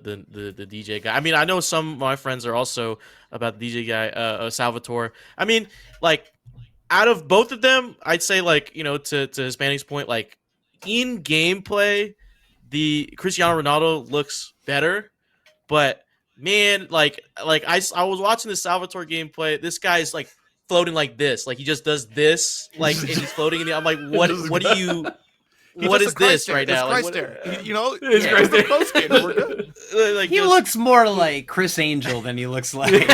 DJ guy. I mean, I know some of my friends are also about the DJ guy, Salvatore. I mean, like, out of both of them, I'd say, like, you know, to Hispanic's point, like, in gameplay, the Cristiano Ronaldo looks better, but man, like I was watching the Salvatore gameplay. This guy's like floating like this, like he just does this, like, and he's floating. And I'm like, what do you? What is this right now? Like, you know, it's Christ we're good. Like, he looks more like Chris Angel than he looks like.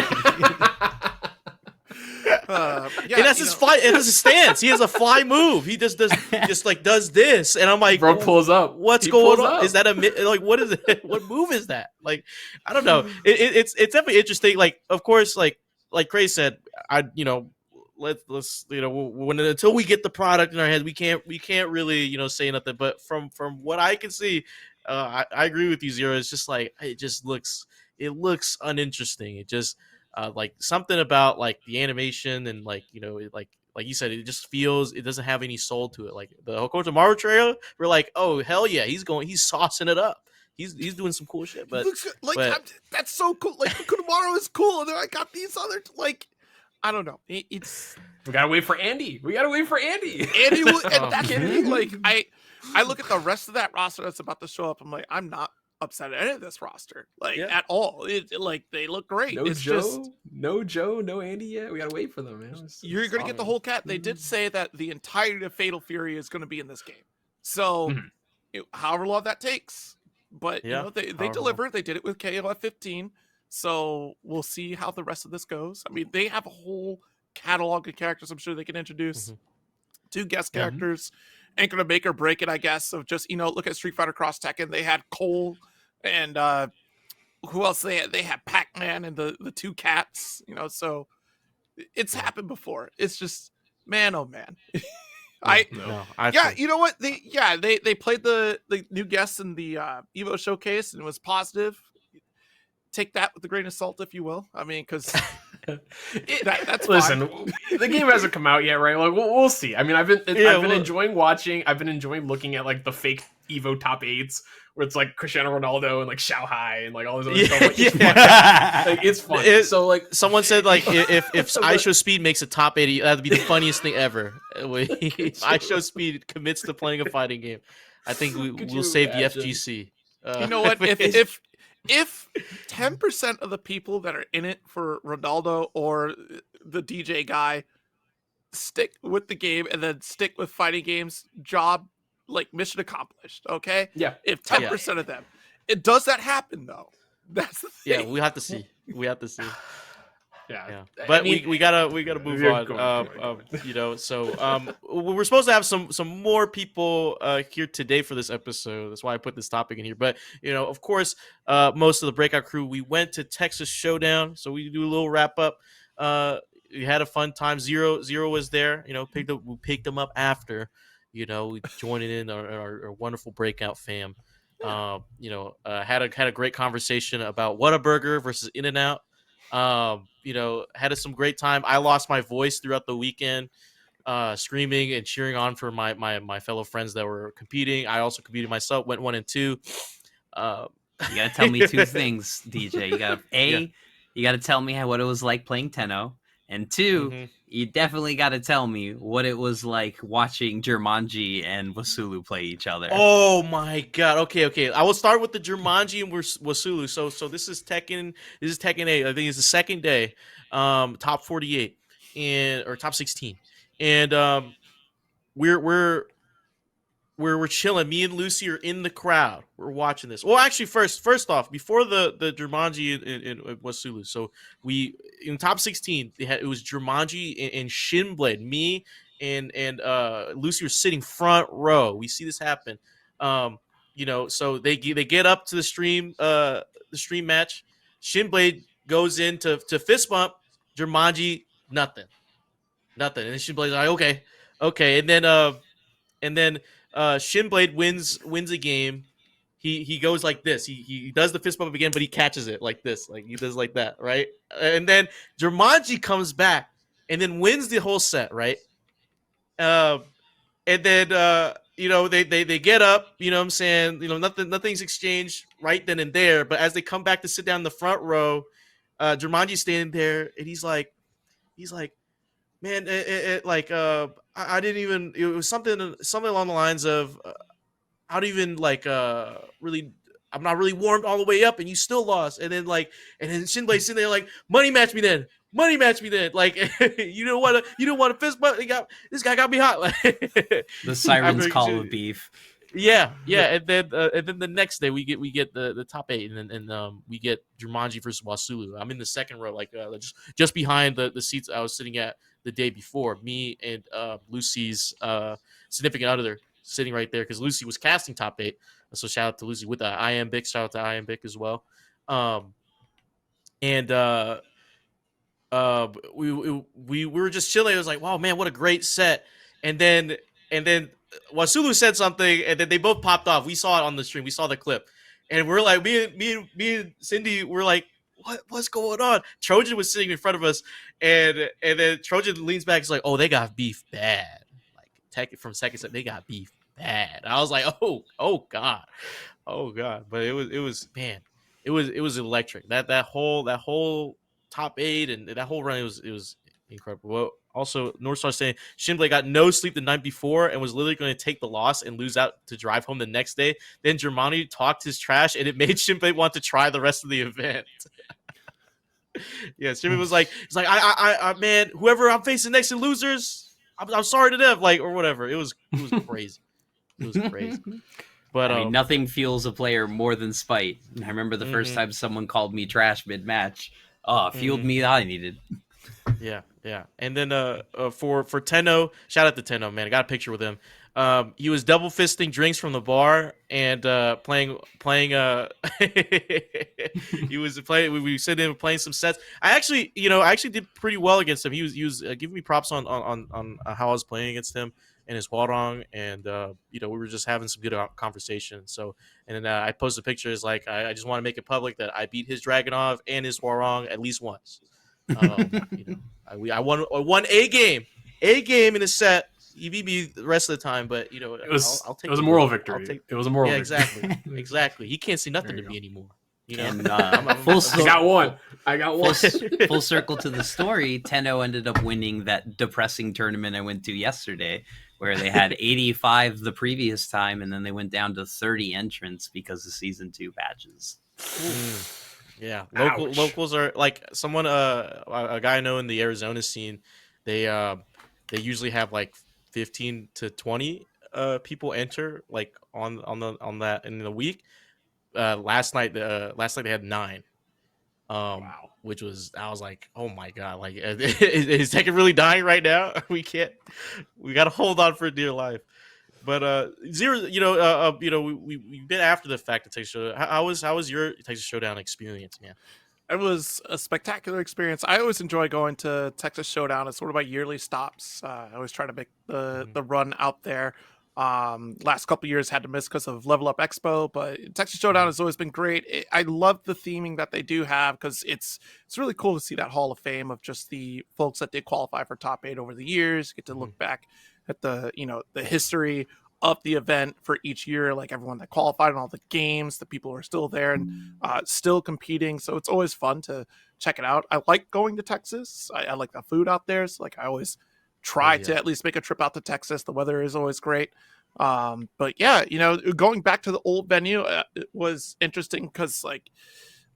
And that's his fly. And that's his stance. He has a fly move. He just does this, and I'm like, bro pulls up. What's going on? Is that like what is it? What move is that? Like, I don't know. It's definitely interesting. Like, of course, like Craig said, let's until we get the product in our heads, we can't really say nothing. But from what I can see, I agree with you, Zero. It's just like it looks uninteresting. It just like something about like the animation and like like you said, it just feels, it doesn't have any soul to it. Like the Hokotomaru trailer, we're like, oh hell yeah, he's saucing it up. He's doing some cool shit. But that's so cool. Like Hokotomaru is cool, and then I got these other like, I don't know. It's we gotta wait for Andy. Andy will, and that's like I look at the rest of that roster that's about to show up. I'm like, I'm not upset at any of this roster, like at all. Like they look great. No Joe, no Andy yet. We gotta wait for them, man. You're gonna get the whole cat. They did say that the entirety of Fatal Fury is gonna be in this game. So however long that takes, but they delivered. They did it with KOF 15. So we'll see how the rest of this goes. I mean, they have a whole catalog of characters I'm sure they can introduce. 2 guest characters. ain't gonna make or break it, I guess. Of just, look at Street Fighter Cross Tekken. They had Cole and who else they had Pac-Man and the two cats, so it's happened before. It's just, man, oh man. You know what? They played the new guests in the Evo showcase, and it was positive. Take that with a grain of salt, if you will. I mean, because that's listen. fine. The game hasn't come out yet, right? Like we'll see. I mean, I've been enjoying watching. I've been enjoying looking at like the fake Evo top 8s where it's like Cristiano Ronaldo and like Xiaohai and like all this other stuff. Like, it's fun. So like someone said like if IShowSpeed makes a top 80, that'd be the funniest thing ever. If IShowSpeed commits to playing a fighting game, I think we'll save the FGC. You know what? If 10% of the people that are in it for Ronaldo or the DJ guy stick with the game and then stick with fighting games, job, like, mission accomplished, okay? Yeah. If 10% of them. Does that happen, though? That's the thing. Yeah, we have to see. Yeah. But I mean, we gotta move on. So we're supposed to have some more people here today for this episode. That's why I put this topic in here. But of course, most of the Breakout crew, we went to Texas Showdown, so we do a little wrap up. We had a fun time. Zero was there. We picked them up after. We joined in our wonderful Breakout fam. Had a great conversation about Whataburger versus In-N-Out. Had some great time. I lost my voice throughout the weekend, screaming and cheering on for my fellow friends that were competing. I also competed myself, went 1 and 2. You gotta tell me 2 things, DJ. You gotta you gotta tell me what it was like playing Tenno, and 2, you definitely gotta tell me what it was like watching Jumanji and Wasulu play each other. Oh my god. Okay. I will start with the Jumanji and Wasulu. So this is Tekken. This is Tekken 8. I think it's the second day. Top 48 or top 16. And we're chilling. Me and Lucy are in the crowd. We're watching this. Well, actually, first off, before the Jumanji in Wasulu, so we in top 16, it was Jumanji and Shinblade. Me and Lucy were sitting front row. We see this happen. So they get up to the stream match. Shinblade goes in to fist bump. Jumanji, nothing. And then Shinblade's like, okay, and then Shinblade wins a game. He goes like this. He does the fist bump again, but he catches it like this. Like he does like that, right? And then Jumanji comes back and then wins the whole set, right? And then they get up, you know what I'm saying? Nothing's exchanged right then and there, but as they come back to sit down in the front row, Jumanji's standing there and he's like, man, I didn't even. It was something along the lines of, I don't even really. I'm not really warmed all the way up, and you still lost. And then Shinblade sitting there like, money match me then. Like you don't want a fist bump. This guy got me hot. The Siren's Call of Beef. Yeah, and then the next day we get the top 8, and we get Jumanji versus Wasulu. I'm in the second row, just behind the seats I was sitting at the day before. Me and Lucy's significant other sitting right there because Lucy was casting top 8. So shout out to Lucy with Iambic. Shout out to Iambic as well. We were just chilling. It was like, wow, man, what a great set. And then Wasulu said something, and then they both popped off. We saw it on the stream. We saw the clip, and we're like, me and Cindy were like, what's going on? Trojan was sitting in front of us, and then Trojan leans back. He's like, oh, they got beef bad. Like Tekken from second set, they got beef bad. I was like, oh god. But it was man, it was electric. That whole top 8 and that whole run, it was incredible. Well, also, Northstar saying Shinblade got no sleep the night before and was literally going to take the loss and lose out to drive home the next day. Then Germani talked his trash, and it made Shinblade want to try the rest of the event. Yeah, Shinblade was like, "It's like I man, whoever I'm facing next to losers, I'm sorry to them, like or whatever." It was crazy. It was crazy. But I mean, nothing fuels a player more than spite. I remember the first time someone called me trash mid-match. Oh, it fueled me that I needed. Yeah. And then for Tenno, shout out to Tenno, man. I got a picture with him. He was double fisting drinks from the bar and playing. He was playing. We sitting and playing some sets. I actually did pretty well against him. He was giving me props on how I was playing against him and his Huarong, and we were just having some good conversation. So, and then I posted pictures like I just want to make it public that I beat his Dragunov and his Huarong at least once. I won a game in a set. He beat me the rest of the time, but It was I'll take it was a moral victory. It was a moral victory. Exactly. He can't see nothing to me anymore. And I got one. Full circle to the story. Tenno ended up winning that depressing tournament I went to yesterday, where they had 85 the previous time, and then they went down to 30 entrants because of season 2 badges. Yeah, locals are like someone. A guy I know in the Arizona scene, they usually have like 15 to 20 people enter like on that in the week. Last night they had 9. Wow. Which was, I was like, oh my god, like is Tekken really dying right now? We got to hold on for dear life. But Zero, we've been after the fact of Texas Showdown. How was your Texas Showdown experience, man? It was a spectacular experience. I always enjoy going to Texas Showdown. It's sort of my yearly stops. I always try to make the run out there. Last couple of years had to miss because of Level Up Expo, but Texas Showdown has always been great. I love the theming that they do have because it's really cool to see that Hall of Fame of just the folks that did qualify for top 8 over the years. Get to look back at the history of the event for each year, like everyone that qualified in all the games, the people who are still there and still competing. So it's always fun to check it out. I like going to Texas. I like the food out there. So like I always try to at least make a trip out to Texas. The weather is always great. But yeah, going back to the old venue it was interesting because like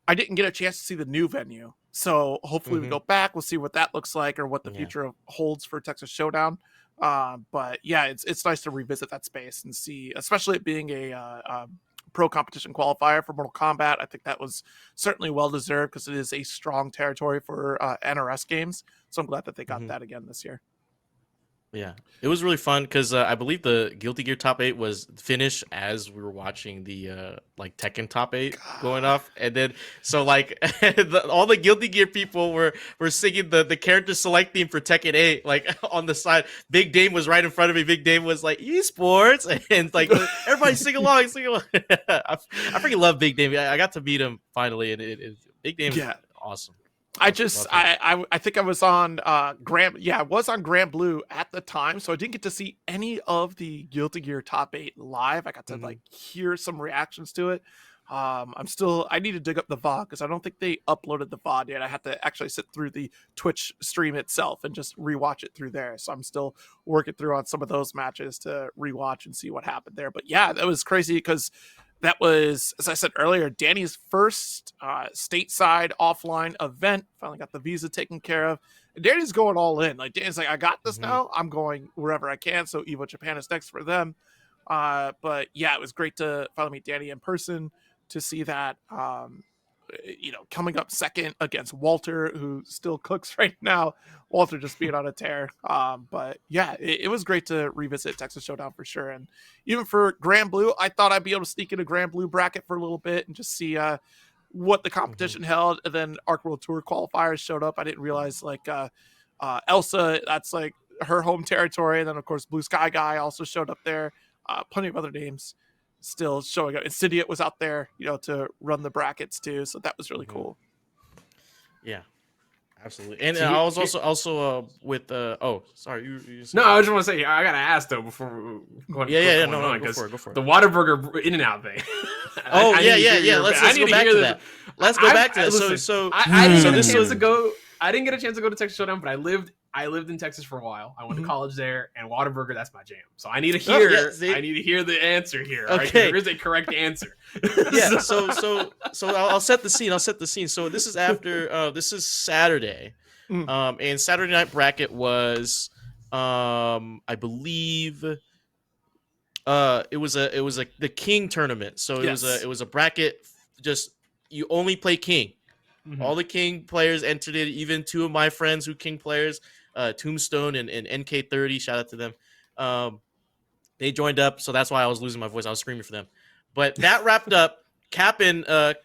I didn't get a chance to see the new venue. So hopefully we go back. We'll see what that looks like or what the future holds for Texas Showdown. But yeah, it's nice to revisit that space and see, especially it being a pro competition qualifier for Mortal Kombat. I think that was certainly well deserved because it is a strong territory for NRS games. So I'm glad that they got that again this year. Yeah, it was really fun because I believe the Guilty Gear top 8 was finished as we were watching the like Tekken top 8 going off, and then so like all the Guilty Gear people were singing the character select theme for Tekken 8 like on the side. Big Dame was right in front of me. Big Dame was like esports, and like everybody sing along. I freaking love Big Dame. I got to meet him finally, and Big Dame is awesome. I think I was on I was on Grand Blue at the time, so I didn't get to see any of the Guilty Gear top 8 live. I got to like hear some reactions to it. I need to dig up the VOD because I don't think they uploaded the VOD yet. I had to actually sit through the Twitch stream itself and just rewatch it through there. So I'm still working through on some of those matches to rewatch and see what happened there. But yeah, that was crazy because that was, as I said earlier, Danny's first stateside offline event. Finally got the visa taken care of. And Danny's going all in. Like Danny's like, I got this now. I'm going wherever I can. So Evo Japan is next for them. But yeah, it was great to finally meet Danny in person, to see that, coming up second against Walter, who still cooks right now. Walter just being on a tear. But yeah, it was great to revisit Texas Showdown for sure. And even for Grand Blue, I thought I'd be able to sneak in a Grand Blue bracket for a little bit and just see what the competition held. And then Arc World Tour qualifiers showed up. I didn't realize like Elsa, that's like her home territory. And then of course Blue Sky Guy also showed up there. Plenty of other names still showing up. Insidiate was out there, to run the brackets too. So that was really cool. Yeah, absolutely. And I was also with sorry, you no, I just want to say I gotta ask though before go for it. The Whataburger In-N-Out thing. Let's go back to that. Let's go back to that. So I didn't get a chance to go. I didn't get a chance to go to Texas Showdown, but I lived in Texas for a while. I went to college there, and Whataburger, that's my jam. So I need to hear. I need to hear the answer here. Okay, right? There is a correct answer. Yeah. So I'll set the scene. So this is after. This is Saturday. And Saturday night bracket was, I believe, it was the King tournament. So it was a bracket. Just you only play King. All the King players entered it. Even two of my friends who King players, Tombstone and NK30. Shout out to them. They joined up, so that's why I was losing my voice. I was screaming for them. But that wrapped up. Cap and I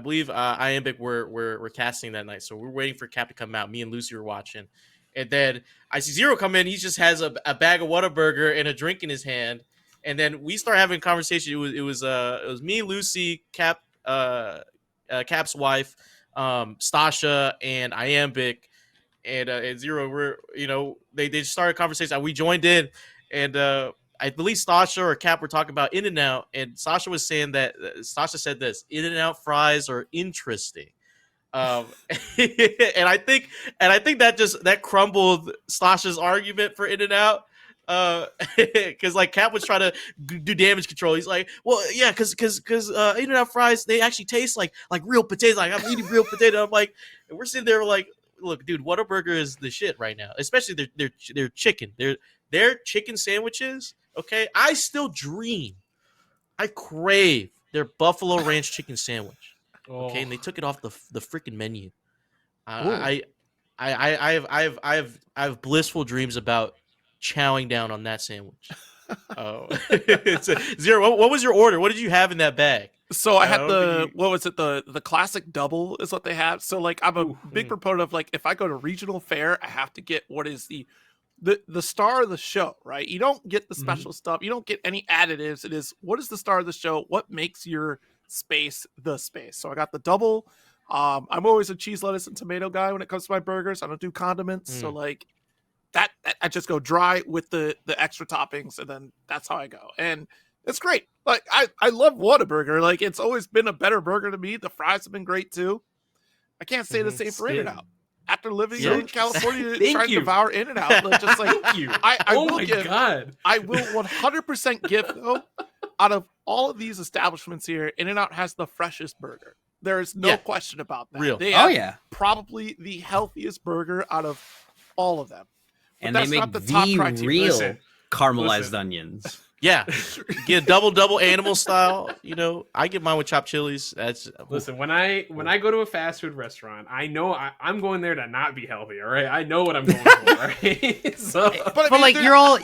believe Iambic were casting that night, so we're waiting for Cap to come out. Me and Lucy were watching, and then I see Zero come in. He just has a bag of Whataburger and a drink in his hand, and then we start having a conversation. It was me, Lucy, Cap, Cap's wife, Stasha, and Iambic, and Zero. They just started a conversation. And we joined in, and I believe Stasha or Cap were talking about In-N-Out, and Sasha was saying that Stasha said this: In-N-Out fries are interesting. And I think that crumbled Stasha's argument for In-N-Out. Because like Cap was trying to do damage control. He's like, well, yeah, because In-N-Out fries, they actually taste like real potatoes. Like, I'm eating real potato. I'm like, and we're sitting there like, look, dude, Whataburger is the shit right now, especially their chicken. Their chicken sandwiches. Okay, I still dream, I crave their Buffalo Ranch chicken sandwich. Okay, and they took it off the freaking menu. I have blissful dreams about chowing down on that sandwich. Oh, Zero. What was your order? What did you have in that bag? So I had the classic double is what they have. So like I'm a big proponent of like if I go to regional fare, I have to get what is the star of the show, right? You don't get the special stuff. You don't get any additives. It is what is the star of the show? What makes your space the space? So I got the double. I'm always a cheese, lettuce, and tomato guy when it comes to my burgers. I don't do condiments. So like that I just go dry with the extra toppings, and then that's how I go. And it's great. Like I love Whataburger. Like it's always been a better burger to me. The fries have been great too. I can't say the same for In-N-Out. After living in California, trying to devour In-N-Out, just like I will 100% give though. Out of all of these establishments here, In-N-Out has the freshest burger. There is no question about that. They have probably the healthiest burger out of all of them. But And that's they make not the top criteria. real caramelized onions. Yeah, get double animal style. I get mine with chopped chilies. Listen, when I go to a fast food restaurant, I know I'm going there to not be healthy. All right, I know what I'm going for. Right? So, but like you're all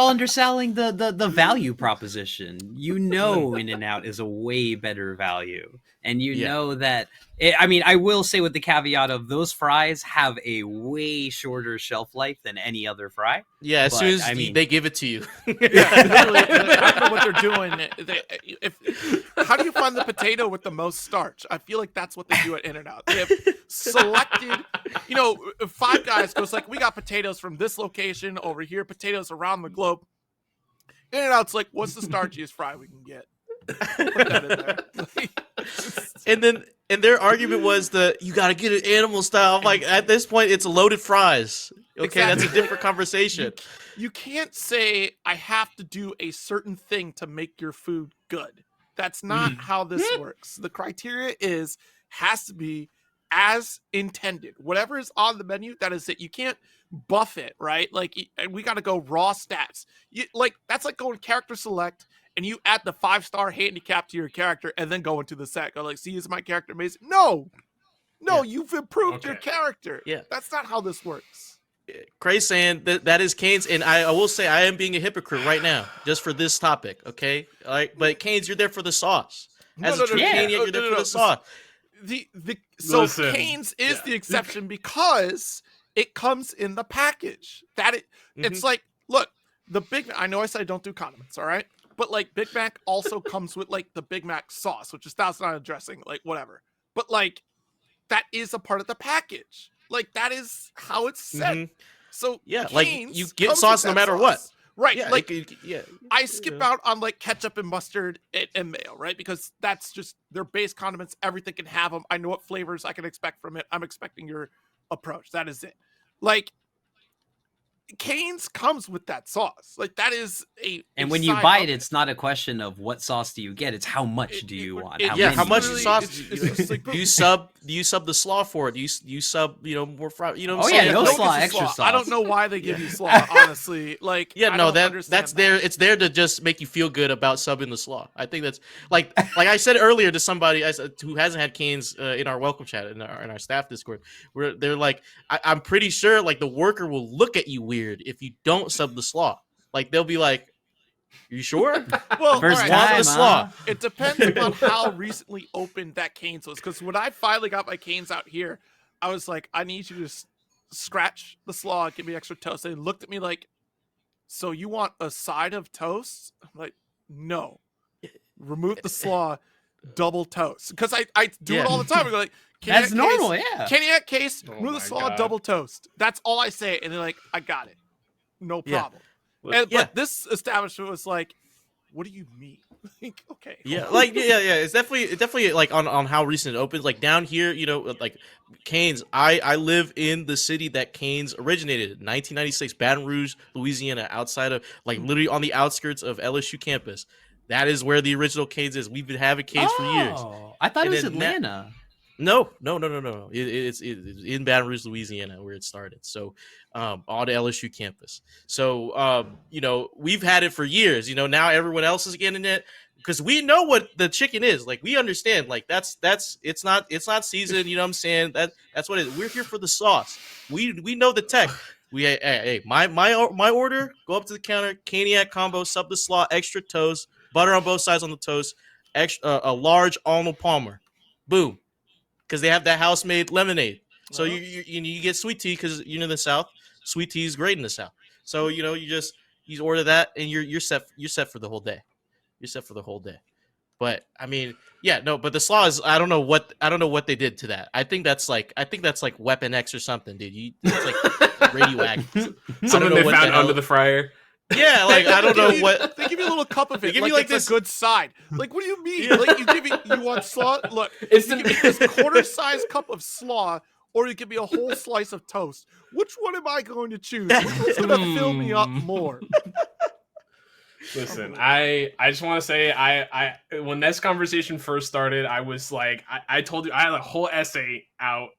underselling the value proposition. In-N-Out is a way better value, and know that. I will say with the caveat of those fries have a way shorter shelf life than any other fry. Yeah, as soon as they give it to you. I don't know what they're doing. How do you find the potato with the most starch? I feel like that's what they do at In-N-Out. They have selected, Five Guys goes like, we got potatoes from this location over here, potatoes around the globe. In-N-Out's like, what's the starchiest fry we can get? Put that in there. And their argument was you got to get it animal style. I'm like, at this point, it's loaded fries. Okay, exactly. That's a different conversation. You can't say, I have to do a certain thing to make your food good. That's not how this works. The criteria has to be as intended. Whatever is on the menu, that is it. You can't buff it, right? Like, we got to go raw stats. That's like going character select, and you add the 5-star handicap to your character and then go into the set. Go like, see, is my character amazing? No, you've improved your character. Yeah. That's not how this works. Crazy saying that is Kane's, and I will say I am being a hypocrite right now just for this topic, okay? All right, but Kane's, you're there for the sauce. As a true Kane, you're there for the sauce. So Kane's is the exception because it comes in the package. It's like, look, the Big Mac, I know I said I don't do condiments, all right? But like Big Mac also comes with like the Big Mac sauce, which is that's not a dressing, like whatever. But like that is a part of the package. Like that is how it's set. So Kane's like you get sauce no matter what. Right. Yeah, I skip out on like ketchup and mustard and mayo, right? Because that's just their base condiments. Everything can have them. I know what flavors I can expect from it. I'm expecting your approach. That is it. Like Kane's comes with that sauce. Like that is and when you buy it, it's not a question of what sauce do you get. It's how much do you want? How much sauce do you sub? Do you sub the slaw for it? Do you sub more fry? No slaw, extra sauce. I don't know why they give you slaw. Honestly, like that's there. It's there to just make you feel good about subbing the slaw. I think that's like I said earlier to somebody who hasn't had Kane's in our welcome chat in our staff Discord, where they're like, I'm pretty sure like the worker will look at you weird if you don't sub the slaw. like they'll be like, "You sure?" Well, First all right, time, the slaw. it depends upon how recently opened that Cane's was. Because when I finally got my Cane's out here, I was like, I need you to scratch the slaw, give me extra toast. And they looked at me like, so you want a side of toast? I'm like, no. Remove the slaw, double toast. Because I do it all the time. I go like, That's normal, case, yeah. Caniac case, Oh remove the my slaw, God. double toast. That's all I say. And they're like, I got it. No Yeah. problem. And, Yeah. But this establishment was like, what do you mean? Like, okay. Yeah, like yeah. It's definitely like on how recent it opens. Like down here, you know, like Cane's. I live in the city that Cane's originated, 1996, Baton Rouge, Louisiana, outside of like literally on the outskirts of LSU campus. That is where the original Cane's is. We've been having Cane's for years. I thought And it was then Atlanta. No. It's in Baton Rouge, Louisiana, where it started. So, on the LSU campus. So, you know, we've had it for years. You know, now everyone else is getting it because we know what the chicken is. Like, we understand. Like, it's not seasoned. You know what I'm saying? That's what it is. We're here for the sauce. We know the tech. Hey, my order. Go up to the counter. Caniac combo, sub the slaw, extra toast, butter on both sides on the toast, extra a large Arnold Palmer. Boom. Because they have that house-made lemonade, so you get sweet tea because you're in the South. Sweet tea is great in the South, so you know you order that and you're set for the whole day. You're set for the whole day. But I mean, yeah, no. But the slaw is I don't know what they did to that. I think that's like Weapon X or something, dude. It's like radioactive. Something they found under the fryer. Yeah, like I don't know what They give you a little cup of it. give like you, like, it's this- a good side. Like, what do you mean? Yeah. Like, you want slaw? Look, It's you the- give me this quarter-sized cup of slaw, or you give me a whole slice of toast. Which one am I going to choose? Which one's gonna fill me up more? Listen, I just want to say I when this conversation first started, I was like, I told you I had a whole essay out.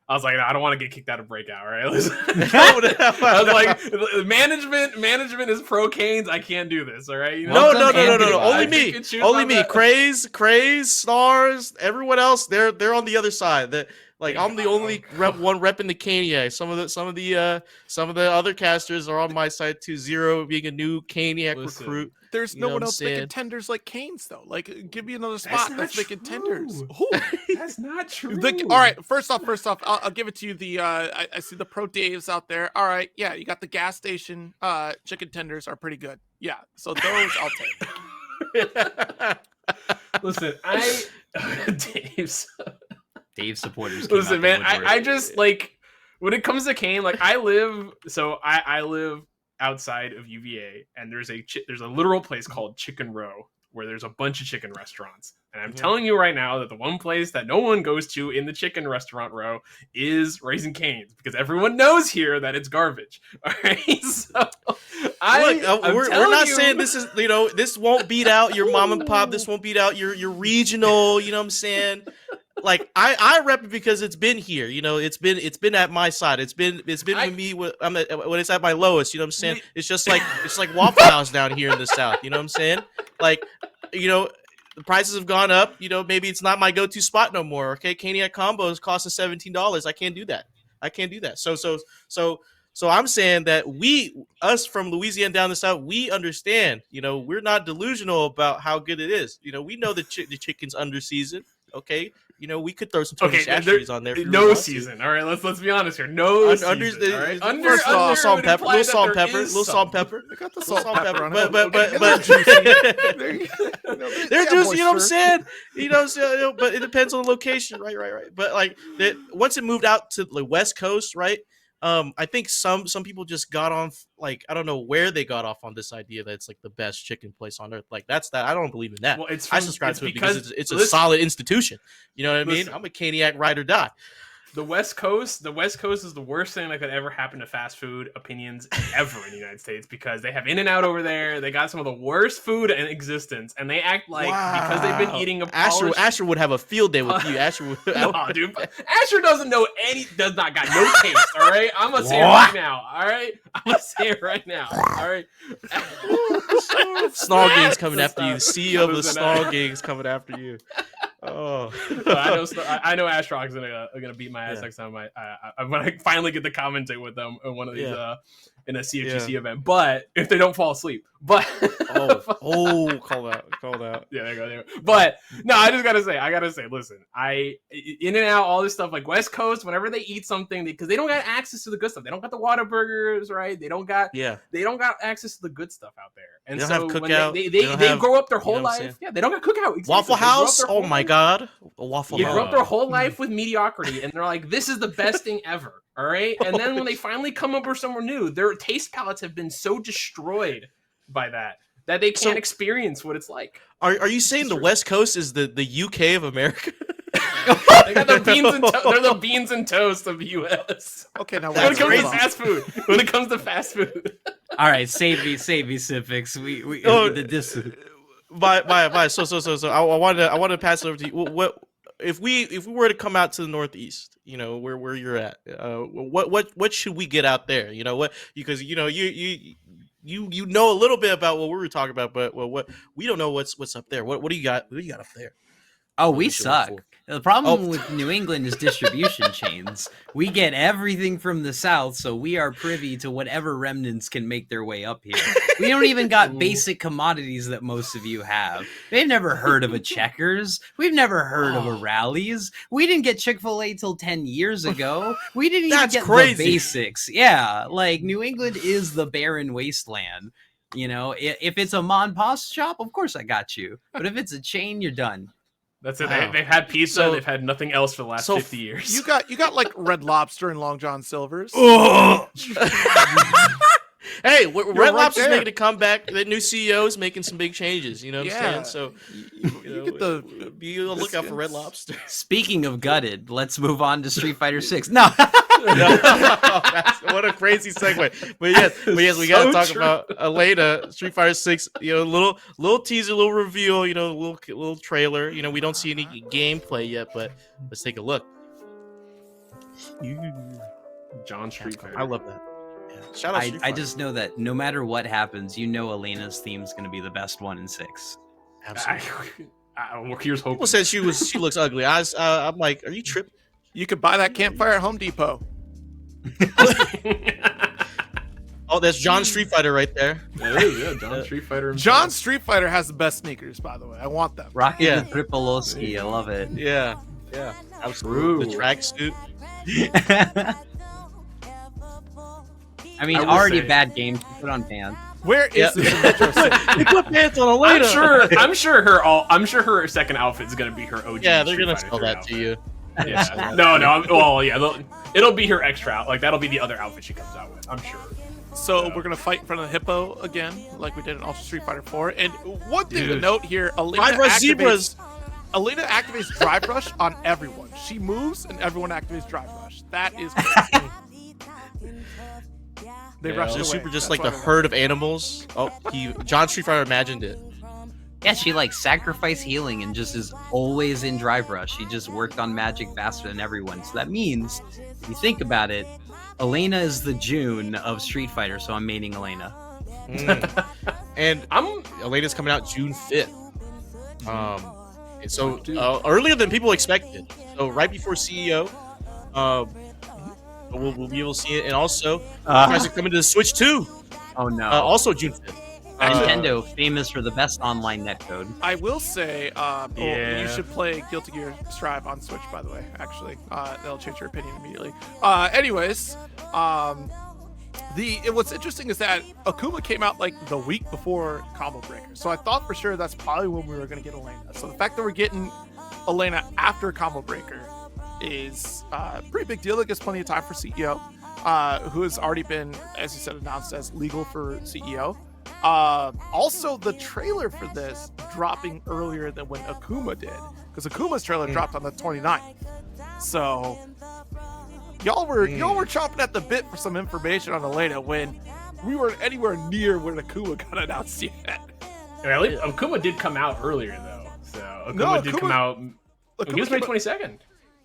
I was like, I don't want to get kicked out of Breakout, right? Listen, I was like, management is pro Canes. I can't do this, all right? You know? No. Only I me. pick and choose Only on me. that. Craze, Stars, everyone else. They're on the other side. Like I'm the only one repping the Caniac. Some of the other casters are on my side too. Zero being a new Caniac Listen, recruit. There's You no know one what I'm else making saying? tenders like Canes, though. Like, give me another That's spot not that's making tenders. true. Who? That's not true. All right, first off, I'll give it to you. I see the Pro Daves out there. All right, yeah, you got the gas station chicken tenders are pretty good. Yeah, so those I'll take. Listen, Dave's. Dave supporters. Came Listen, out man, the woodwork. I just like when it comes to Kane, like I live outside of UVA, and there's a literal place called Chicken Row where there's a bunch of chicken restaurants. And I'm telling you right now that the one place that no one goes to in the chicken restaurant row is Raising Cane's because everyone knows here that it's garbage. All right, so We're not saying this is this won't beat out your mom and pop. This won't beat out your regional. You know what I'm saying? Like I rep it because it's been here. You know, it's been at my side. It's been with me when it's at my lowest. You know what I'm saying? It's just like Waffle House down here in the South. You know what I'm saying? Like, you know, the prices have gone up. You know, maybe it's not my go-to spot no more. Okay, Caniac combo is costing $17. I can't do that. So I'm saying that us from Louisiana down the South, we understand. You know, we're not delusional about how good it is. You know, we know the chicken's under seasoned. Okay, you know, we could throw some Tony Chachere's on there. If no season. All right, let's be honest here. No season. All right? Little salt and pepper. Little salt and pepper. I got the Little salt and pepper on it. But they're juicy. they're juicy. You know what I'm saying? You know, but it depends on the location. Right. But like once it moved out to the West Coast, right? I think some people just got on, like, I don't know where they got off on this idea that it's like the best chicken place on earth. Like that. I don't believe in that. Well, I subscribe to it because it's a solid institution. You know what I mean? I'm a Caniac ride or die. The West Coast is the worst thing that could ever happen to fast food opinions ever in the United States because they have In-N-Out over there. They got some of the worst food in existence, and they act like because they've been eating a polished... Asher would have a field day with you. Asher would. No, dude. Asher does not got no taste. All right, I'm gonna say it right now. All right, I'm gonna say it right now. All right. Snarl Gang's coming after you. The CEO of the Snarl Gang's coming after you. Oh Oh. I know Astrox is gonna beat my ass next time when I finally get to commentate with them in one of these in a CFGC event. But if they don't fall asleep, but call out. Yeah, there you go. But no, I gotta say, listen, in and out all this stuff like West Coast, whenever they eat something, because they don't got access to the good stuff. They don't got the water burgers, right? They don't got access to the so the good stuff out there. And they so when they grow up their whole life. Yeah, they don't got cookout. Exactly. Waffle House. Oh my god, a Waffle House. You grew up their whole life with mediocrity, and they're like, "This is the best thing ever." All right, and then when they finally come over somewhere new, their taste palates have been so destroyed by that they can't experience what it's like. Are you saying the West Coast is the UK of America? They got their beans and they're the beans and toast of the US. Okay, now when it comes to fast food. When it comes to fast food. All right, save me, Symphox. We this. Bye. So I wanted to pass it over to you. What if we were to come out to the Northeast? You know where you're at. What should we get out there? You know what? Because you know you know a little bit about what we were talking about, but what we don't know what's up there. What do you got? What do you got up there? Oh, we suck. The problem with New England is distribution chains. We get everything from the South, so we are privy to whatever remnants can make their way up here. We don't even got basic commodities that most of you have. They've never heard of a Checkers. We've never heard of a Rallies. We didn't get Chick-fil-A till 10 years ago. We didn't even get the basics. Yeah, like New England is the barren wasteland. You know, if it's a mom and pop shop, of course I got you. But if it's a chain, you're done. That's it. Wow. They've had pizza. So, they've had nothing else for the last 50 years. You got like Red Lobster and Long John Silver's. Hey, Red Lobster's making a comeback. The new CEO is making some big changes. You know what I'm saying? So be on the lookout for Red Lobster. Speaking of gutted, let's move on to Street Fighter 6. No. What a crazy segue. But yes, we gotta talk about Elena, Street Fighter 6. You know, little teaser, little reveal. You know, little trailer. You know, we don't see any gameplay yet, but let's take a look. John Street Fighter. I love that. Yeah. Shout out Street Fighter. I just know that no matter what happens, you know Elena's theme is going to be the best one in 6. Absolutely. Here's hoping. People said she looks ugly. I'm like, are you tripping? You could buy that campfire at Home Depot. Oh, that's John Street Fighter right there. Yeah, John Street Fighter himself. John Street Fighter has the best sneakers, by the way. I want them. Rocket the Tripolowski. I love it. Yeah. Absolutely. The tracksuit. I mean, already bad games. Put on pants. Where is this in Metro City? They put pants on Elena. I'm sure her second outfit is gonna be her OG. Yeah, they're gonna sell that to you. Yeah. No. Well, yeah, it'll be her extra. Like that'll be the other outfit she comes out with. I'm sure. So we're gonna fight in front of the hippo again, like we did in Ultra Street Fighter 4. And one thing to note here, Elena activates Drive Rush on everyone. She moves and everyone activates Drive Rush. That is crazy. They rushed away. Super just like the herd of animals. Oh, John Street Fighter imagined it. Yeah, she like sacrifice healing and just is always in Drive Rush. She just worked on magic faster than everyone. So that means, if you think about it, Elena is the June of Street Fighter, so I'm maining Elena. And Elena's coming out June 5th. And so earlier than people expected. So right before CEO, we'll be able to see it. And also, guys are coming to the Switch too. Oh no! Also June 5th. Nintendo, famous for the best online netcode. I will say, you should play Guilty Gear Strive on Switch, by the way. Actually, that'll change your opinion immediately. Anyways, what's interesting is that Akuma came out like the week before Combo Breaker, so I thought for sure that's probably when we were going to get Elena. So the fact that we're getting Elena after Combo Breaker is a pretty big deal. It gives plenty of time for CEO, who has already been, as you said, announced as legal for CEO. Also, the trailer for this dropping earlier than when Akuma did, because Akuma's trailer dropped on the 29th. So y'all were chomping at the bit for some information on Elena when we weren't anywhere near when Akuma got announced yet. Akuma did come out earlier though, so Akuma did come out. He was May 22nd.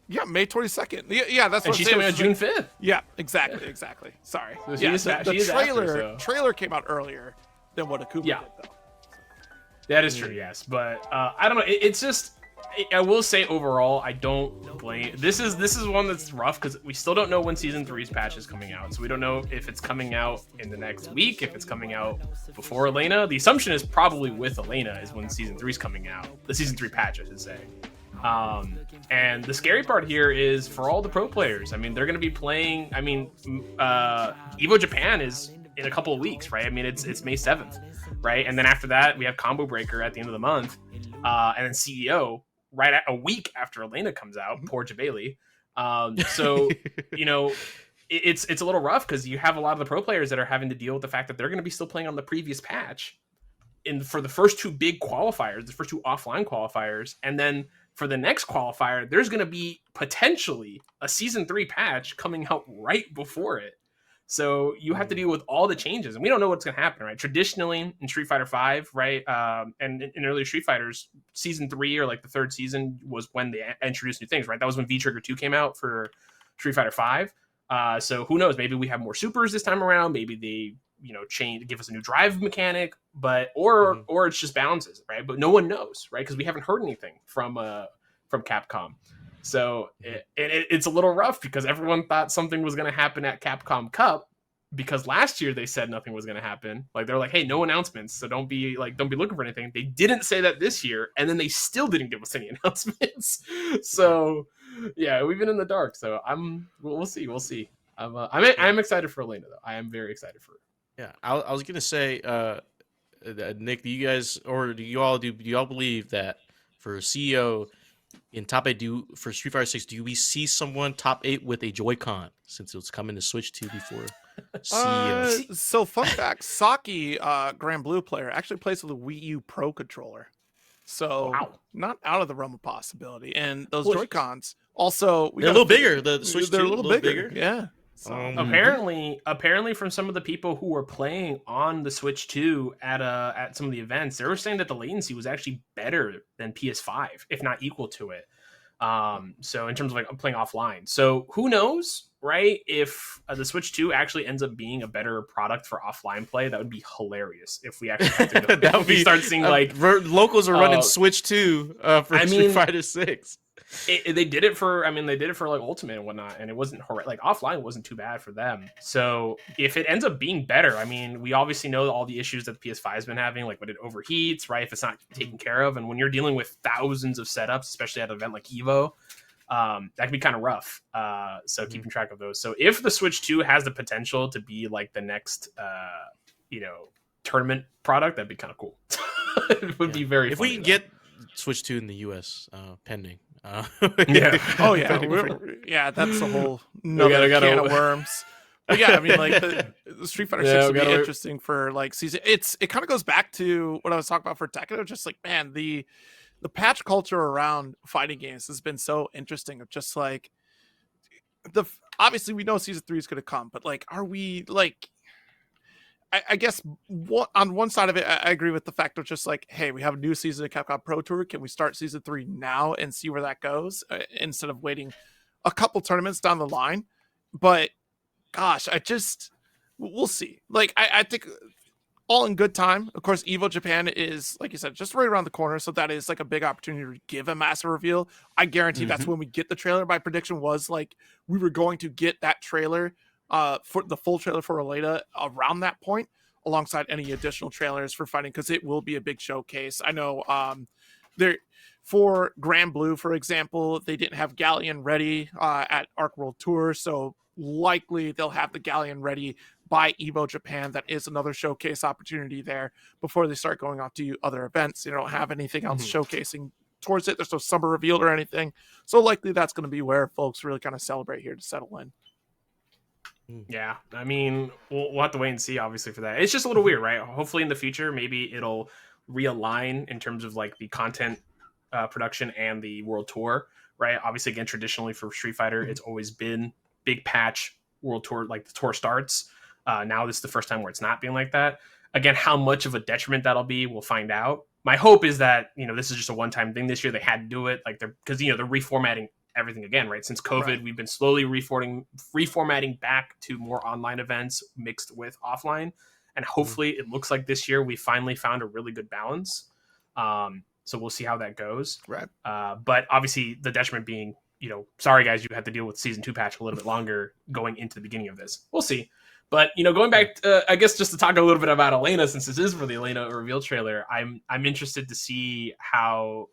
Yeah, May 22nd. Yeah, that's what. And she's coming out June 5th. Yeah, exactly. Sorry. So the trailer came out earlier than what Akuma did, though. That is true, yes. But I don't know. It's just I will say overall, I don't blame. This is one that's rough because we still don't know when Season 3's patch is coming out. So we don't know if it's coming out in the next week, if it's coming out before Elena. The assumption is probably with Elena is when Season 3's coming out. The Season 3 patch, I should say. And the scary part here is for all the pro players. I mean, they're going to be playing. I mean, Evo Japan is in a couple of weeks, right? I mean, it's May 7th, right? And then after that, we have Combo Breaker at the end of the month, and then CEO right at a week after Elena comes out. Poor Jabali. So it's a little rough because you have a lot of the pro players that are having to deal with the fact that they're going to be still playing on the previous patch for the first two big qualifiers, the first two offline qualifiers, and then for the next qualifier, there's going to be potentially a Season 3 patch coming out right before it. So you have to deal with all the changes, and we don't know what's going to happen, right? Traditionally in Street Fighter V, right, and in earlier Street Fighters, Season 3 or like the third season was when they introduced new things, right? That was when V-Trigger 2 came out for Street Fighter V. So who knows? Maybe we have more supers this time around. Maybe they, give us a new drive mechanic, or it's just balances, right? But no one knows, right? Because we haven't heard anything from Capcom. So it's a little rough because everyone thought something was going to happen at Capcom Cup because last year they said nothing was going to happen. Like they're like, hey, no announcements, so don't be looking for anything. They didn't say that this year, and then they still didn't give us any announcements. So yeah, we've been in the dark. So we'll see. I'm excited for Elena though. I am very excited for her. Yeah, I was gonna say, Nick, do you all believe that for CEO in top 8, for Street Fighter 6, do we see someone top 8 with a Joy-Con since it's coming to Switch 2 before CEO? So fun fact, Saki, Grand Blue player, actually plays with a Wii U Pro controller. So not out of the realm of possibility. And those Joy-Cons also they're a little bigger. The Switch 2 they're a little bigger. Yeah. So, apparently from some of the people who were playing on the Switch 2 at some of the events, they were saying that the latency was actually better than PS5, if not equal to it. So in terms of like playing offline. So who knows, right? If the Switch 2 actually ends up being a better product for offline play, that would be hilarious if we actually have to that would be, start seeing like locals are running Switch 2 for Street Fighter 6. They did it for like Ultimate and whatnot, and it wasn't like offline wasn't too bad for them. So if it ends up being better, I mean, we obviously know all the issues that the PS5 has been having, like when it overheats, right? If it's not taken care of, and when you're dealing with thousands of setups, especially at an event like Evo, that can be kind of rough. So keeping track of those. So if the Switch 2 has the potential to be like the next, tournament product, that'd be kind of cool. It would be very. If we can get Switch 2 in the US, pending. Yeah. Oh yeah. That's a whole can of worms. But yeah, I mean, like the Street Fighter 6 would be interesting for like season. It kind of goes back to what I was talking about for Tekken. Just like, man, the patch culture around fighting games has been so interesting. Of just like obviously we know season 3 is going to come, but like, are we like? I guess on one side of it, I agree with the fact of just like, hey, we have a new season of Capcom Pro Tour. Can we start season 3 now and see where that goes instead of waiting a couple tournaments down the line? But gosh, we'll see. Like, I think all in good time. Of course, Evo Japan is, like you said, just right around the corner. So that is like a big opportunity to give a massive reveal. I guarantee that's when we get the trailer. My prediction was like we were going to get that trailer for the full trailer for Elena around that point, alongside any additional trailers for fighting, because it will be a big showcase. I know there for Grand Blue, for example, they didn't have Galleon ready at Arc World Tour, so likely they'll have the Galleon ready by Evo Japan. That is another showcase opportunity there before they start going off to other events. They don't have anything else showcasing towards it. There's no summer reveal or anything, so likely that's going to be where folks really kind of celebrate here to settle in. Yeah, I mean, we'll have to wait and see, obviously, for that. It's just a little weird, right? Hopefully in the future, maybe it'll realign in terms of like the content production and the world tour, right? Obviously, again, traditionally for Street Fighter, it's always been big patch world tour, like the tour starts. Now this is the first time where it's not being like that. Again, how much of a detriment that'll be, we'll find out. My hope is that, this is just a one-time thing this year. They had to do it, like because they're reformatting everything again, right? Since COVID, we've been slowly reformatting back to more online events mixed with offline, and hopefully it looks like this year we finally found a really good balance. So we'll see how that goes. Right. But obviously the detriment being, sorry guys, you had to deal with season 2 patch a little bit longer going into the beginning of this. We'll see. But going back, I guess just to talk a little bit about Elena, since this is for the Elena reveal trailer, I'm interested to see how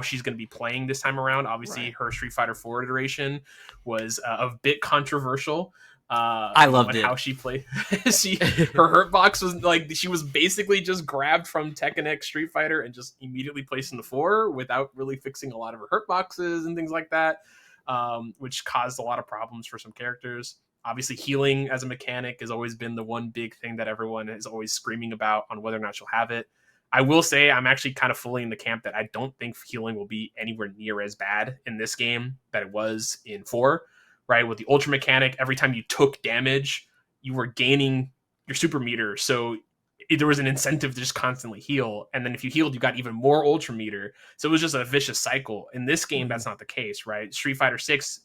she's going to be playing this time around. Obviously, her Street Fighter 4 iteration was a bit controversial. I loved it. How she played. Her hurt box was like she was basically just grabbed from Tekken X Street Fighter and just immediately placed in the 4 without really fixing a lot of her hurt boxes and things like that, which caused a lot of problems for some characters. Obviously, healing as a mechanic has always been the one big thing that everyone is always screaming about on whether or not she'll have it. I will say I'm actually kind of fully in the camp that I don't think healing will be anywhere near as bad in this game that it was in 4, right? With the ultra mechanic, every time you took damage, you were gaining your super meter. So there was an incentive to just constantly heal. And then if you healed, you got even more ultra meter. So it was just a vicious cycle. In this game, that's not the case, right? Street Fighter 6,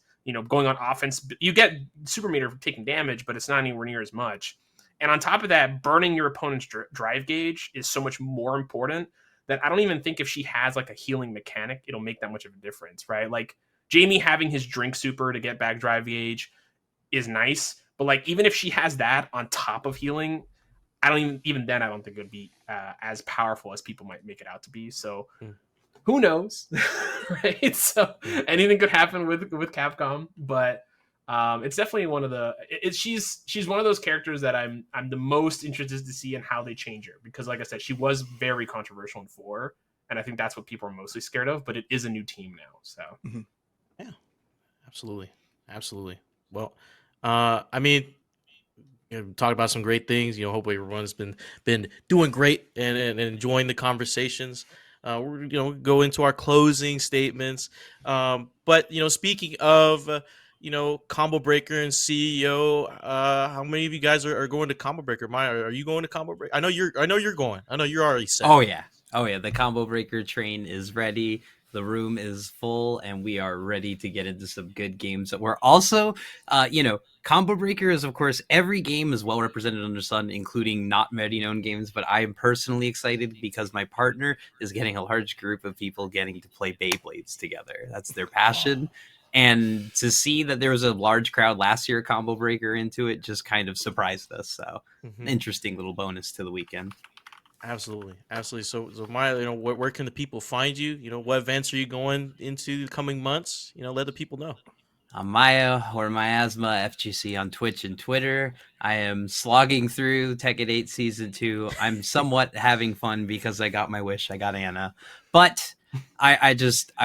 going on offense, you get super meter for taking damage, but it's not anywhere near as much. And on top of that, burning your opponent's drive gauge is so much more important that I don't even think if she has like a healing mechanic, it'll make that much of a difference, right? Like Jamie having his drink super to get back drive gauge is nice, but like even if she has that on top of healing, I don't think it would be as powerful as people might make it out to be. So who knows, right? So anything could happen with Capcom, but it's definitely one of the. She's one of those characters that I'm the most interested to see in how they change her, because like I said, she was very controversial in 4, and I think that's what people are mostly scared of. But it is a new team now, so yeah, absolutely. Well, I mean, talk about some great things. Hopefully everyone's been doing great and enjoying the conversations. We're go into our closing statements. But speaking of Combo Breaker and CEO, how many of you guys are going to Combo Breaker? Maya, are you going to Combo Breaker? I know you're going. I know you're already set. Oh yeah. The Combo Breaker train is ready. The room is full, and we are ready to get into some good games. We're also, Combo Breaker is, of course, every game is well represented under Sun, including not many-known games, but I am personally excited because my partner is getting a large group of people getting to play Beyblades together. That's their passion. And to see that there was a large crowd last year, Combo Breaker into it, just kind of surprised us. So, interesting little bonus to the weekend. Absolutely. So Maya, where can the people find you? What events are you going into the coming months? Let the people know. I'm Maya or Mayasma FGC on Twitch and Twitter. I am slogging through Tekken 8 Season 2. I'm somewhat having fun because I got my wish. I got Anna. But I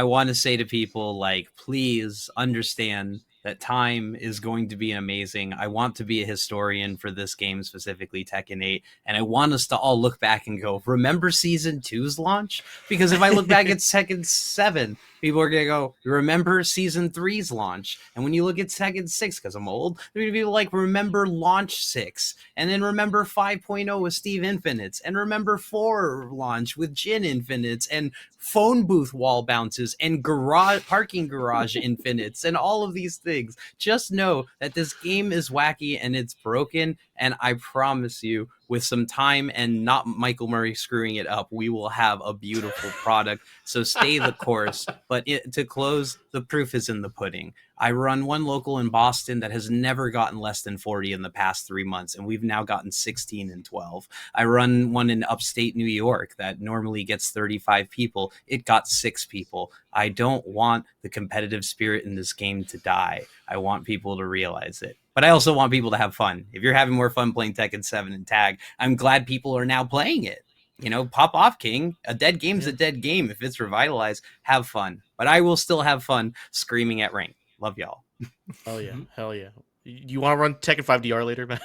want to say to people, like, please understand that time is going to be amazing. I want to be a historian for this game, specifically Tekken 8, and I want us to all look back and go, remember Season 2's launch? Because if I look back at Tekken 7, people are going to go, remember Season 3's launch? And when you look at Tekken 6, because I'm old, they're going to be like, remember Launch 6, and then remember 5.0 with Steve Infinites, and remember 4 launch with Jin Infinites, and phone booth wall bounces, and parking garage infinites, and all of these things. Just know that this game is wacky and it's broken, and I promise you, with some time and not Michael Murray screwing it up, we will have a beautiful product. So stay the course. But to close, the proof is in the pudding. I run one local in Boston that has never gotten less than 40 in the past 3 months, and we've now gotten 16 and 12. I run one in upstate New York that normally gets 35 people. It got 6 people. I don't want the competitive spirit in this game to die. I want people to realize it. But I also want people to have fun. If you're having more fun playing Tekken 7 and Tag, I'm glad people are now playing it. Pop off, King. A dead game's a dead game. If it's revitalized, have fun. But I will still have fun screaming at rank. Love y'all. Oh, yeah. Hell yeah. You want to run Tekken 5DR later, man?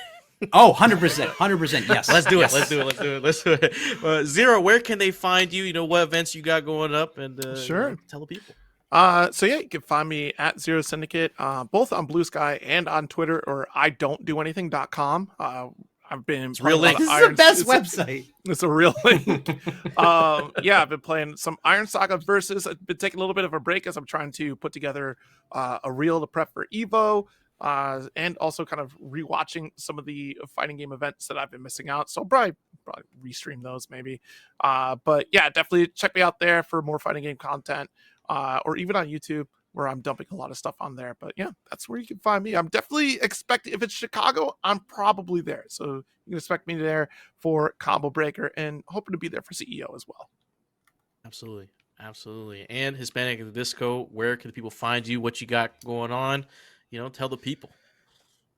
Oh, 100%. 100%. Yes. Let's do it. Yes. Let's do it. Zero, where can they find you? What events you got going up? And sure. Tell the people. So yeah, you can find me at ZeroSyndicate, both on Blue Sky and on Twitter, or idon'tdoanything.com. I've been real link. This is the best website. It's a real link. Yeah, I've been playing some Iron Saga versus. I've been taking a little bit of a break as I'm trying to put together a reel to prep for Evo, and also kind of rewatching some of the fighting game events that I've been missing out. So I'll probably probably restream those maybe. But yeah, definitely check me out there for more fighting game content, or even on YouTube, where I'm dumping a lot of stuff on there. But yeah, that's where you can find me. I'm definitely expecting, if it's Chicago, I'm probably there. So you can expect me there for Combo Breaker, and hoping to be there for CEO as well. Absolutely. Absolutely. And Hispanic at the Disco, where can people find you? What you got going on? Tell the people.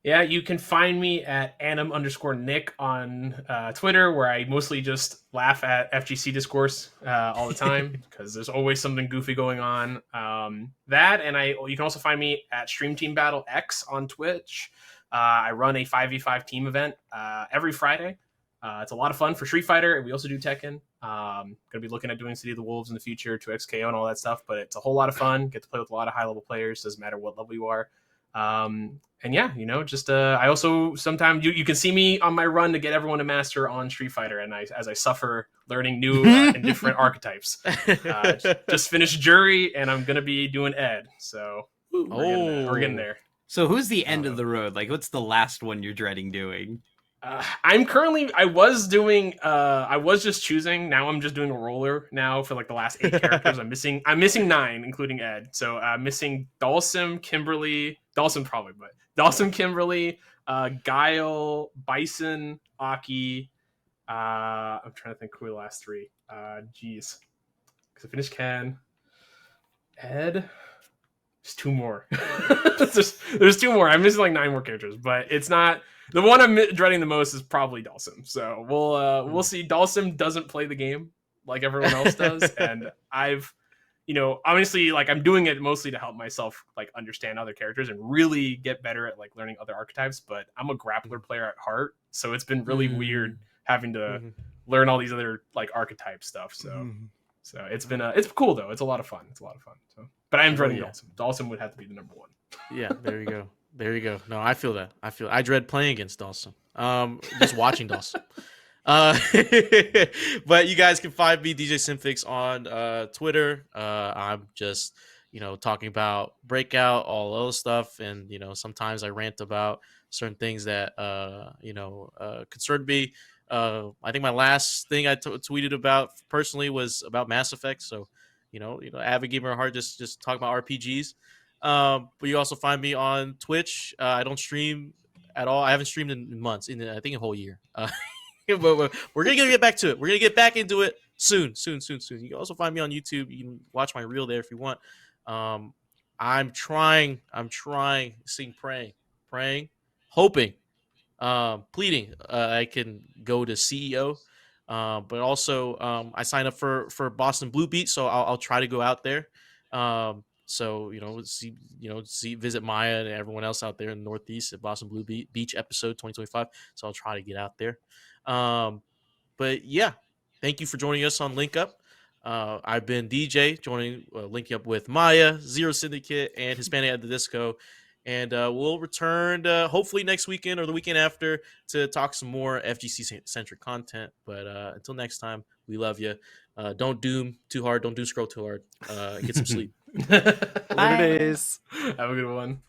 Yeah, you can find me at Anim_Nick on Twitter, where I mostly just laugh at FGC discourse all the time because there's always something goofy going on. That, and you can also find me at Stream Team Battle X on Twitch. I run a 5v5 team event every Friday. It's a lot of fun for Street Fighter, and we also do Tekken. Going to be looking at doing City of the Wolves in the future, 2XKO and all that stuff, but it's a whole lot of fun. Get to play with a lot of high-level players, doesn't matter what level you are. And yeah, just I also sometimes you can see me on my run to get everyone to master on Street Fighter, and as I suffer learning new and different archetypes. Just finished Jury, and I'm gonna be doing Ed, so we're getting there. So who's the end of the road? Like, what's the last one you're dreading doing? I was just choosing. Now I'm just doing a roller now for like the last 8 characters. I'm missing 9, including Ed. So I'm missing Dhalsim, Kimberly, Guile, Bison, Aki. I'm trying to think who the last 3. Because I finished Ken, Ed. There's 2 more. there's 2 more. I'm missing like 9 more characters, but it's not. The one I'm dreading the most is probably Dhalsim. So we'll see. Dhalsim doesn't play the game like everyone else does, and I've, honestly, like I'm doing it mostly to help myself like understand other characters and really get better at like learning other archetypes. But I'm a grappler player at heart, so it's been really weird having to learn all these other like archetype stuff. So it's been it's cool though. It's a lot of fun. So, but I am dreading Dhalsim. Dhalsim would have to be the number 1. Yeah, there you go. There you go. No, I feel that. I dread playing against Dhalsim. Just watching Dhalsim. But you guys can find me, DJSymphix, on Twitter. I'm just, talking about Breakout, all those stuff, and sometimes I rant about certain things that concern me. I think my last thing I tweeted about personally was about Mass Effect. So, avid gamer at heart, just talk about RPGs. But you also find me on Twitch. I don't stream at all. I haven't streamed in months, I think a whole year. But we're gonna get back to it. We're gonna get back into it soon. You can also find me on YouTube. You can watch my reel there if you want. I'm trying, praying, hoping, pleading I can go to CEO. But also I signed up for Boston Blue Beat, so I'll try to go out there. So visit Maya and everyone else out there in the Northeast at Boston Blue Beach episode 2025. So I'll try to get out there. But yeah, thank you for joining us on Link Up. I've been DJ, linking up with Maya, ZeroSyndicate, and Hispanic at the Disco. And we'll return hopefully next weekend or the weekend after to talk some more FGC-centric content. But until next time, we love you. Don't doom too hard. Don't doom scroll too hard. Get some sleep. Later days. Have a good one.